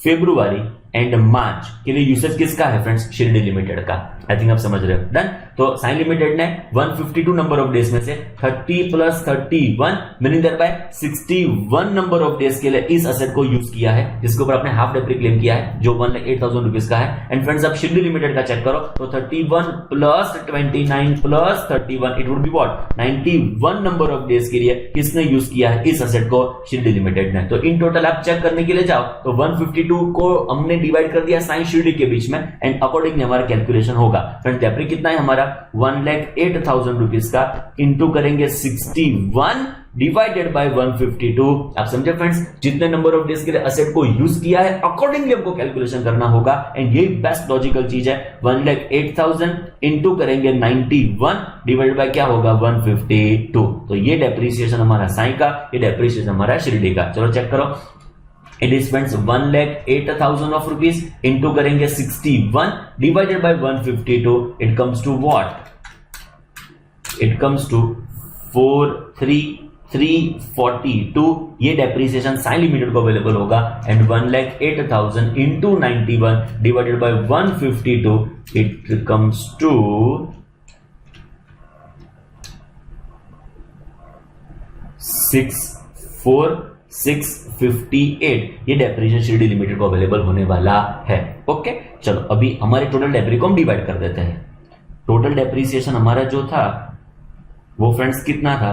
फरवरी एंड मार्च के लिए यूसेज किसका है फ्रेंड्स? शिरडी लिमिटेड का। आई थिंक आप समझ रहे हो। डन। तो साइन लिमिटेड ने 152 नंबर ऑफ डेज में से 30 प्लस 31 meaning that bye 61 number of days के लिए इस असेट को यूज किया है, जिसके ऊपर आपने हाफ डेप्री क्लेम किया है, जो 1,08,000 रुपीज का है। एंड फ्रेंड्स आप शिरडी लिमिटेड का चेक करो तो 31 प्लस 29 प्लस 31 it would be what? 91 number of days के लिए किसने यूज किया है इस असेट को? शिरडी लिमिटेड ने। तो इन टोटल आप चेक करने के लिए जाओ तो 152 को हमने डिवाइड कर दिया साइन शिरडी के बीच में, एंड अकॉर्डिंगली हमारा कैलकुलेशन होगा। फ्रेंड्स डेप्री कितना है हमारा? 1,08,000 रुपीज का इंटू करेंगे 61 डिवाइडेड बाय 152। आप समझे फ्रेंड्स, जितने नंबर ऑफ डेज के लिए असेट को यूज किया है अकॉर्डिंगली हमको कैलकुलेशन करना होगा, एंड यही बेस्ट लॉजिकल चीज है। 1,08,000 इंटू करेंगे 91 डिवाइडेड बाय क्या होगा? 152। तो ये डेप्रिसिएशन हमारा साइन का, ये डेप्रिसिएशन हमारा शिरडी का। चलो चेक करो। It is friends 1,08,000 of rupees into करेंगे 61 divided by 152. It comes to what? It comes to 4,342. ये डेप्रिसिएशन साइन लिमिटेड को अवेलेबल होगा, and 1,08,000 into 91 divided by 152. It comes to 6,4,658। ये डेप्रिसिएशन शिरडी लिमिटेड को अवेलेबल होने वाला है। ओके, चलो अभी हमारे टोटल डेप्री को हम डिवाइड कर देते हैं। टोटल डेप्रिसिएशन हमारा जो था वो फ्रेंड्स कितना था?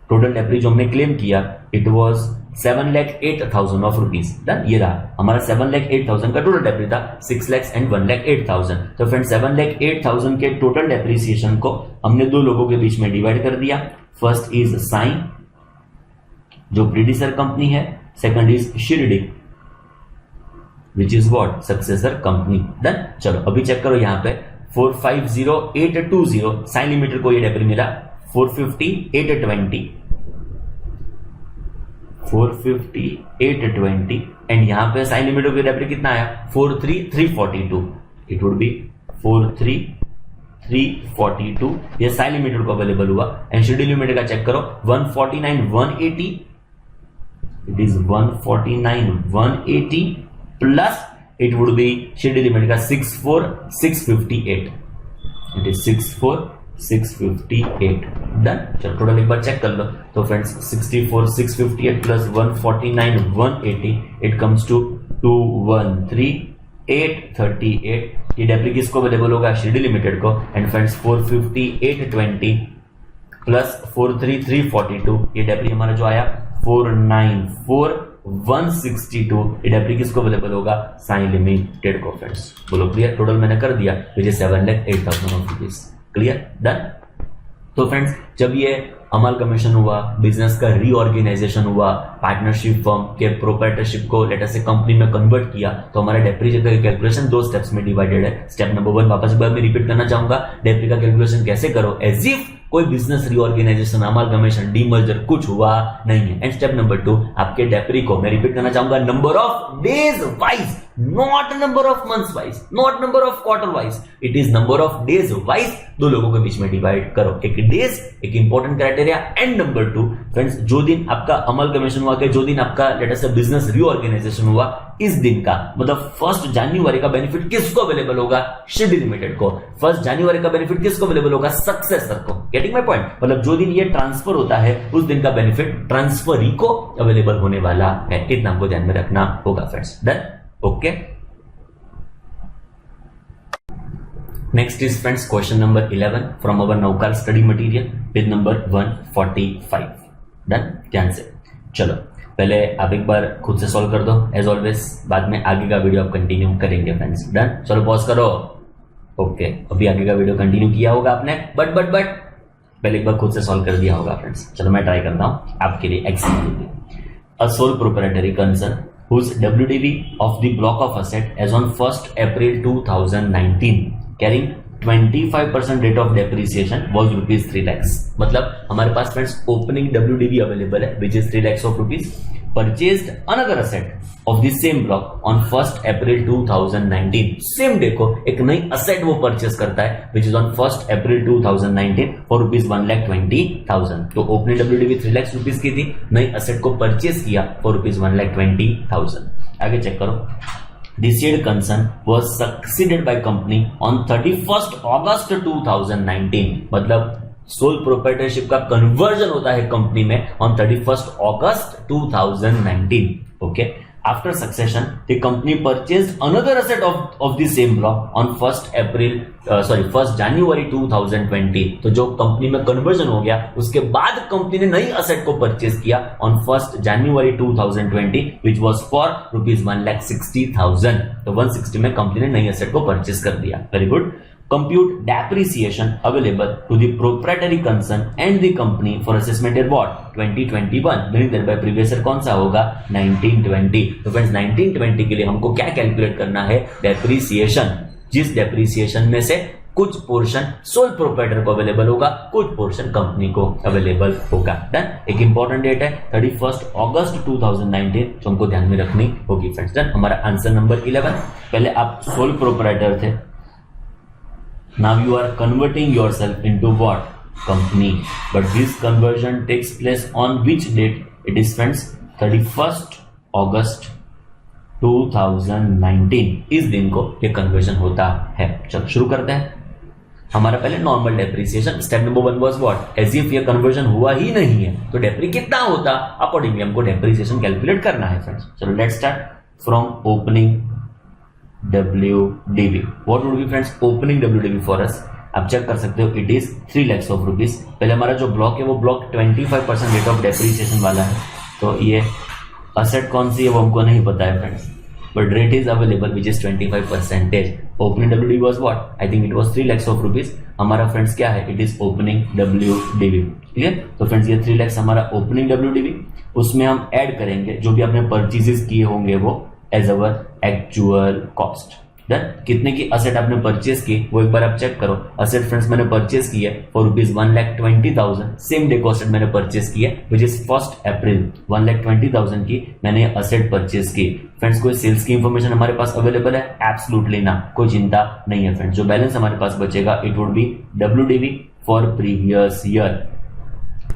टोटल डेप्री जो हमने क्लेम किया it was 7,08,000 of rupees. Done. ये रहा हमारा 7,08,000 का टोटल डेप्री था, 6 lakhs and 1,08,000। तो फ्रेंड्स 7,08,000 के टोटल डेप्रिसिएशन को हमने दो लोगों के बीच में डिवाइड कर दिया। फर्स्ट इज साइन जो प्रीडिसर कंपनी है, second is Shirdi which is what? Successor company. Done. चलो अभी चेक करो यहाँ पे 450,820 साइन लिमिटेड को ये डेप्री मिला 450,820 एंड यहां पे साइन लिमिटेड की डेप्री कितना आया? 43,342। इट वुड बी 43,342 ये साइन लिमिटेड को अवेलेबल हुआ। एंड शिरडी लिमिटेड का चेक करो 149,180 it is 149 180 plus it would be शेड्यूल लिमिट का 64658, इट इज 64658 डन। चलो टोटल एक बार चेक कर लो। तो friends 64658 plus 149 180 it comes to 213838। ये डेप्री किसको अवेलेबल होगा? शेड्यूल लिमिटेड को। एंड फ्रेंड्स 45820 प्लस 43342 ये डेप्री हमारा जो आया 494162 ये डेप्री किसको अवेलेबल होगा? साइन लिमिटेड को। फ्रेंड्स बोलो क्लियर? टोटल मैंने कर दिया which is 7,08,000 rupees. Clear done. तो फ्रेंड्स जब ये अमालगमेशन हुआ, बिजनेस का रीऑर्गेनाइजेशन हुआ, पार्टनरशिप फर्म के प्रोप्राइटरशिप को लेटर से कंपनी में कन्वर्ट किया, तो हमारा डेप्रीशिएशन का कैलकुलेशन 2 स्टेप्स में डिवाइडेड है। स्टेप नंबर 1 वापस एक बार मैं रिपीट करना चाहूंगा, डेप्री का कैलकुलेशन कैसे करो एज इफ कोई बिजनेस रीऑर्गेनाइजेशन, अमालगमेशन, डीमर्जर कुछ हुआ नहीं है। एंड स्टेप नंबर 2 आपके डेप्री को मैं रिपीट करना चाहूंगा number of days wise, not number of months wise, not number of quarter wise, it is number of days wise. 2 लोगों के बीच में डिवाइड करो, एक डेज एक important criteria. And number 2 friends जो दिन आपका अमालगमेशन हुआ, जो दिन आपका लेट अस से बिजनेस रीऑर्गेनाइजेशन हुआ, इस दिन का मतलब 1 जनवरी का बेनिफिट किसको अवेलेबल होगा? शेड्यूल लिमिटेड को। 1 जनवरी का बेनिफिट किसको अवेलेबल होगा? सक्सेसर को। Getting my point? मतलब जो दिन ये ट्रांसफर होता है उस दिन का बेनिफिट ट्रांसफरी को अवेलेबल होने वाला है। इतना हमको ध्यान में रखना होगा friends. Done? Okay. Next is friends question number 11 from our नौकार study material, page number 145। Done? ध्यान से चलो पहले आप एक बार खुद से सॉल्व कर दो एज ऑलवेज, बाद में आगे का वीडियो आप कंटिन्यू करेंगे फ्रेंड्स। डन? चलो पॉज करो। ओके अभी आगे का वीडियो कंटिन्यू किया होगा आपने, बट पहले एक बार खुद से सॉल्व कर दिया होगा फ्रेंड्स। चलो मैं ट्राई करता हूं आपके लिए example. A sole proprietary concern whose WDV of the block of asset as on 1st April 2019 carrying 25% rate of depreciation was rupees 3 lakhs। मतलब हमारे पास फ्रेंड्स ओपनिंग WDV अवेलेबल है which is 3 lakhs of rupees, purchased another asset of the same block on 1st April 2019। Same day को एक नई असेट वो परचेस करता है which is on 1st April 2019 for rupees 1,20,000। तो ओपनिंग WDV 3 lakhs रुपीज की थी, नई असेट को परचेस किया for rupees 1,20,000। आगे चेक करो। The said concern was succeeded by company on 31st August 2019। मतलब सोल प्रोप्राइटरशिप का कन्वर्जन होता है कंपनी में on 31st August 2019। Okay. After succession, the company purchased another asset of the same block on 1st January 2020। तो जो कंपनी में कन्वर्जन हो गया उसके बाद कंपनी ने नई असेट को परचेज किया on 1st January 2020 which was for rupees 1,60,000। तो 160 में कंपनी ने नई असेट को परचेज कर दिया। Very good. Compute depreciation available to the proprietary concern and the company for assessment year what? 2021। Meaning there bye previous year कौन सा होगा? 1920। तो फ्रेंड्स 1920 के लिए हमको क्या कैलकुलेट करना है? डेप्रीसिएशन। जिस डेप्रीसिएशन में से कुछ पोर्शन सोल प्रोप्राइटर को अवेलेबल होगा, कुछ पोर्शन कंपनी को अवेलेबल होगा। डन? एक इंपॉर्टेंट डेट है 31st August 2019 जो हमको ध्यान में रखनी होगी फ्रेंड्स। डन? हमारा आंसर नंबर 11। पहले आप सोल प्रोप्राइटर थे, now you are converting yourself into what? Company. But this conversion takes place on which date? It is friends 31st August 2019। इस दिन को ये कन्वर्जन होता है। चलो शुरू करते हैं। हमारा पहले normal depreciation, step number 1 was what? As if ये कन्वर्जन हुआ ही नहीं है तो डेप्री कितना होता, अकॉर्डिंगली हमको डेप्रीसिएशन कैलकुलेट करना है फ्रेंड्स। चलो let's start from opening WDV। What would be friends opening WDV for us? आप चेक कर सकते हो, it is 3 lakhs of rupees। पहले हमारा जो ब्लॉक है वो ब्लॉक 25% रेट ऑफ डेप्रीसिएशन वाला है। तो ये असेट कौन सी है वो हमको नहीं पता है friends, but rate is available which is 25%। Opening WDV was what? I think it was 3 lakhs of rupees। हमारा फ्रेंड्स क्या है? It is opening WDV। Clear? तो फ्रेंड्स ये 3 lakhs हमारा ओपनिंग WDV, उसमें हम ऐड करेंगे जो भी आपने परचेजेस किए होंगे वो as our actual cost. Done? कितने की असेट आपने परचेज की वो एक बार आप चेक करो। असेट फ्रेंड्स मैंने परचेज की है फॉर रुपीज 1,20,000। सेम डे को असेट मैंने परचेज की है विच इज 1st April। 1,20,000 की मैंने असेट परचेज की। फ्रेंड्स कोई सेल्स की इंफॉर्मेशन हमारे पास अवेलेबल है? एब्सोल्युटली ना, कोई चिंता नहीं है फ्रेंड्स। जो बैलेंस हमारे पास बचेगा it would B WDV for previous year.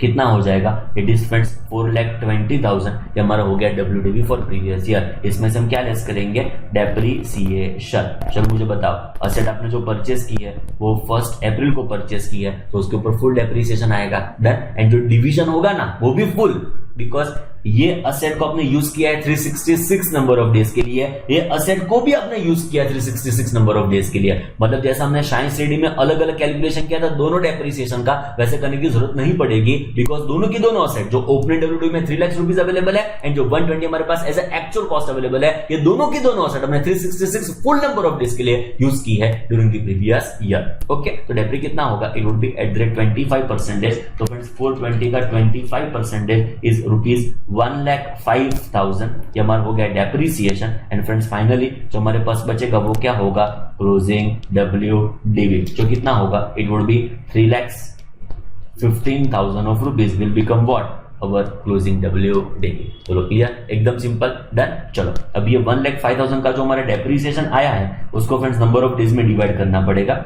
कितना हो जाएगा, इट इज फ्रेंड्स 4,20,000। ये हमारा हो गया WDV फॉर प्रीवियस ईयर। इसमें से हम क्या लेस करेंगे, डेप्रीसिएशन। चलो मुझे बताओ, असेट आपने जो परचेस की है वो 1 अप्रैल को परचेस की है, तो उसके ऊपर फुल डेप्रीसिएशन आएगा। डन। एंड जो डिवीजन होगा ना वो भी फुल, बिकॉज ये असेट को आपने यूज किया है 366 नंबर ऑफ डेज के लिए, ये असेट को भी आपने यूज किया 366 नंबर ऑफ डेज के लिए। मतलब जैसा हमने साइंस स्टडी में अलग अलग कैलकुलेशन किया था दोनों डेप्रीसिएशन का, वैसे करने की जरूरत नहीं पड़ेगी, बिकॉज दोनों की दोनों असेट, जो ओपनिंग WDV में 3 लाख रुपीज अवेलेबल है एंड जो 120 हमारे पास एज एक्चुअल कॉस्ट अवेलेबल है, ये दोनों की दोनों असेट हमने 366 फुल नंबर ऑफ डेज के लिए यूज की है during the previous year. Okay, तो डेप्री कितना होगा, it would be at the rate 25%। तो फ्रेंड्स 420 का 25% इज रुपीज 1,05,000। ये हमारा हो गया डेप्रीसिएशन। एंड फ्रेंड्स फाइनली जो हमारे पास बचेगा वो क्या होगा, क्लोजिंग WDV, जो कितना होगा, it would B 3,15,000 of rupees will become what, our closing WDV। चलो क्लियर, एकदम सिंपल, डन। चलो अब ये 1,05,000 का जो हमारा डेप्रीसिएशन आया है उसको फ्रेंड्स नंबर ऑफ डेज में डिवाइड करना पड़ेगा।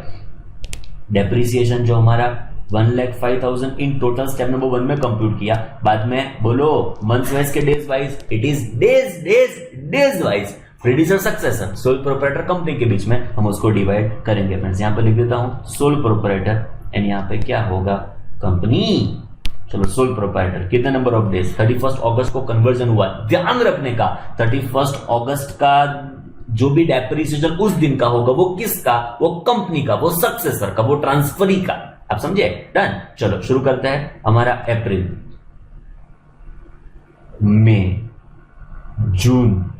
डेप्रीसिएशन जो हमारा 1,05,000 इन टोटल स्टेप नंबर 1 में कंप्यूट किया, बाद में बोलो मंथ्स वाइज के days wise, it is days wise. प्रेडिसर सक्सेसर सोल प्रोप्राइटर कंपनी के बीच में हम उसको डिवाइड करेंगे। फ्रेंड्स यहां पे लिख देता हूं सोल प्रोप्राइटर एंड यहां पे क्या होगा, कंपनी। चलो सोल प्रोप्राइटर कितने नंबर ऑफ डेज, 31 अगस्त को कन्वर्जन हुआ। ध्यान रखने का 31 अगस्त का जो भी डेप्रीसिएशन उस दिन का होगा वो किसका, वो कंपनी का, वो सक्सेसर का, वो ट्रांसफरी का। आप समझे, डन। चलो शुरू करते हैं। हमारा अप्रैल, मई, जून,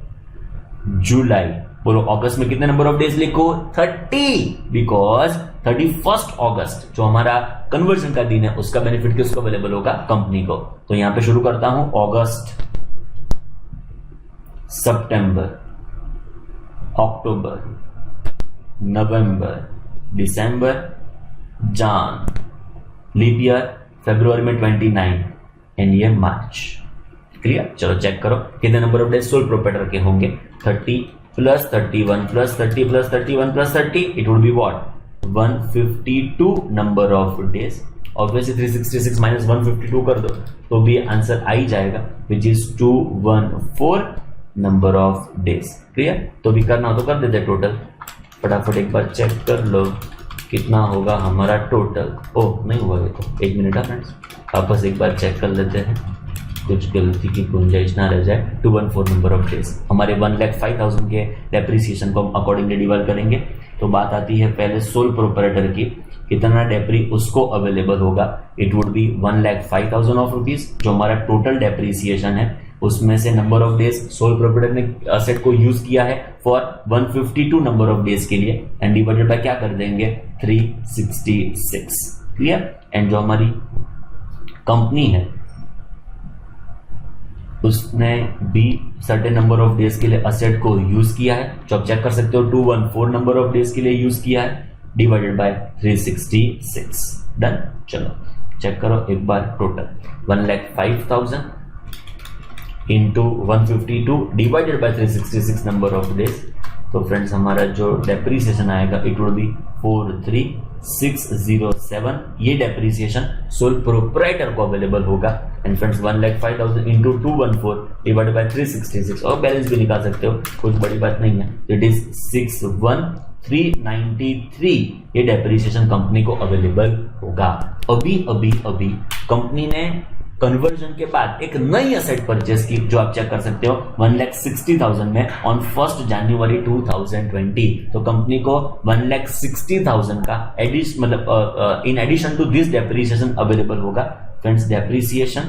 जुलाई, बोलो अगस्त में कितने नंबर ऑफ डेज लिखो, 30, बिकॉज 31 अगस्त जो हमारा कन्वर्जन का दिन है उसका बेनिफिट किसको अवेलेबल होगा, कंपनी को। तो यहां पे शुरू करता हूं, अगस्त, सितंबर, अक्टूबर, नवंबर, दिसंबर, जान, लीप ईयर फरवरी में 29 एंड ये मार्च। क्लियर। चलो चेक करो कितने number of days sole proprietor के होंगे, 30 प्लस 31 प्लस 30 प्लस 31 प्लस 30, it would be what, 152 number of days. Obviously 366 minus 152 कर दो तो भी आंसर आ ही जाएगा, which is 214 number of days. Clear. तो भी करना हो तो कर देते टोटल, फटाफट एक बार चेक कर लो कितना होगा हमारा टोटल। ओह नहीं हुआ ये तो, एक मिनट फ्रेंड्स, वापस एक बार चेक कर लेते हैं, कुछ गलती की गुंजाइश ना रह जाए। 214 नंबर ऑफ डेज। हमारे 1,05,000 के डेप्रीसिएशन को हम अकॉर्डिंगली डिवाइड करेंगे। तो बात आती है पहले सोल प्रोप्राइटर की, कितना डेप्री उसको अवेलेबल होगा, it would B 1,05,000 of rupees. जो हमारा टोटल डेप्रीसिएशन है उसमें से number of days sole proprietor ने असेट को यूज किया है फॉर 152 नंबर ऑफ डेज के लिए एंड डिवाइडेड बाय क्या कर देंगे, 366। क्लियर। एंड जो हमारी कंपनी है उसने भी सर्टेन नंबर ऑफ डेज के लिए असेट को यूज किया है, जो आप चेक कर सकते हो 214 नंबर ऑफ डेज के लिए यूज किया है, डिवाइडेड बाय 366। डन। चलो चेक करो एक बार total, 1,05,000 into 152 divided by 366 number of days. तो फ्रेंड्स हमारा जो डेप्रीसिएशन आएगा इट वुड बी 43607। ये डेप्रीसिएशन सोल प्रोप्राइटर को अवेलेबल होगा। And friends 1,05,000 into 214 divided by 366, और बैलेंस भी निकाल सकते हो, कुछ बड़ी बात नहीं है। It is 61,393। ये डेप्रीसिएशन कंपनी को अवेलेबल होगा। अभी कंपनी ने कन्वर्जन के बाद एक नई असेट परचेस की, जो आप चेक कर सकते हो 1,60,000 में ऑन 1 जनवरी 2020। तो कंपनी को 1,60,000 का मतलब in addition to this depreciation available होगा। Friends depreciation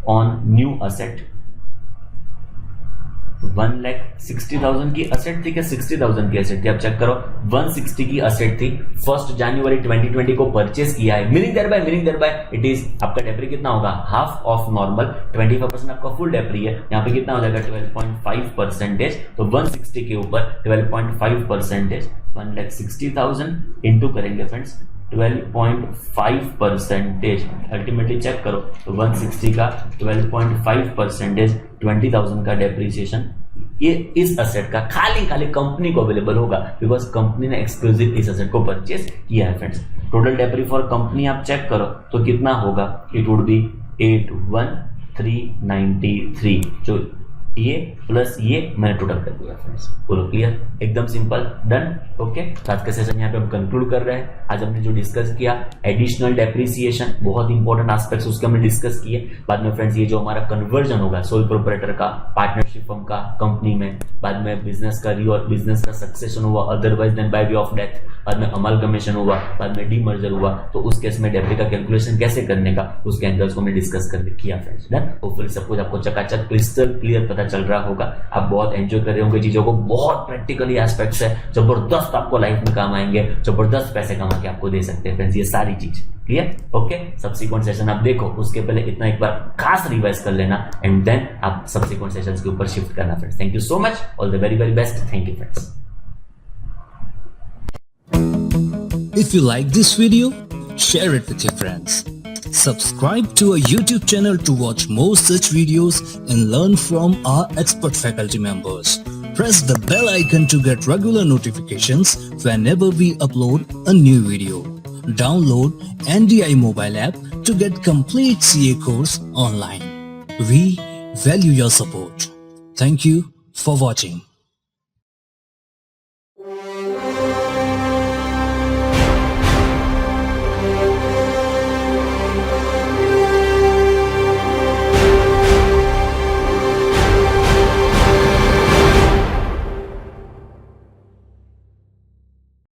on new asset 1,60,000 की असेट थी क्या 60,000 की असेट थी, आप चेक करो 160 की असेट थी, 1 जनवरी 2020 को परचेस किया है। Meaning there bye it is आपका डेप्री कितना होगा, हाफ ऑफ नॉर्मल, 25% आपका फुल डेप्री है। यहाँ पे कितना हो जाएगा 12.5%। तो 160 के ऊपर 12.5%, 1,60,000 इंटू करेंगे फ्रेंड्स 12.5%। अल्टीमेटली चेक करो तो 160 का 12.5%, 20,000 का डेप्रीसिएशन ये इस असेट का खाली कंपनी को अवेलेबल होगा, बिकॉज कंपनी ने एक्सक्लूसिव इस असेट को परचेस किया है। फ्रेंड्स टोटल डेप्री फॉर कंपनी आप चेक करो तो कितना होगा, इट वुड बी 81,393 जो ये प्लस ये मैंने टोटल कर दिया फ्रेंड्स। बोलो क्लियर, एकदम सिंपल, डन। ओके, तो आज का सेशन यहाँ पे हम कंक्लूड कर रहे हैं। आज हमने जो डिस्कस किया एडिशनल डेप्रिसिएशन, बहुत इंपॉर्टेंट एस्पेक्ट्स उसके हमने डिस्कस किए। बाद में फ्रेंड्स ये जो हमारा कन्वर्जन होगा सोल प्रोपराइटर का पार्टनरशिप फर्म का कंपनी में, बाद में बिजनेस का बिजनेस का सक्सेशन हुआ otherwise then by way of death, बाद में अमालगमेशन हुआ, बाद में डीमर्जर हुआ, तो उस केस में डेप्री का कैलकुलेशन कैसे करने का उसके एंगल्स को हमने डिस्कस कर किया फ्रेंड्स। डन। होपफुली सब कुछ आपको चकाचक क्रिस्टल क्लियर पता चल रहा होगा। आप बहुत एंजॉय कर रहे होंगे चीजों को, बहुत प्रैक्टिकली एस्पेक्ट्स है, जबरदस्त आपको लाइफ में काम आएंगे, जबरदस्त पैसे कमा के आपको दे सकते हैं फ्रेंड्स ये सारी चीज। क्लियर? ओके, सब्सिक्वेंट सेशन आप देखो, उसके पहले इतना एक बार खास रिवाइज कर लेना एंड देन आप सब्सिक्वेंट सेशंस के ऊपर शिफ्ट करना friends. Thank you so much, all the very very best. Thank you friends. If you like this video, share it with your friends. Subscribe to our YouTube channel to watch more such videos and learn from our expert faculty members. Press the bell icon to get regular notifications whenever we upload a new video. Download NDI mobile app to get complete CA course online. We value your support. Thank you for watching.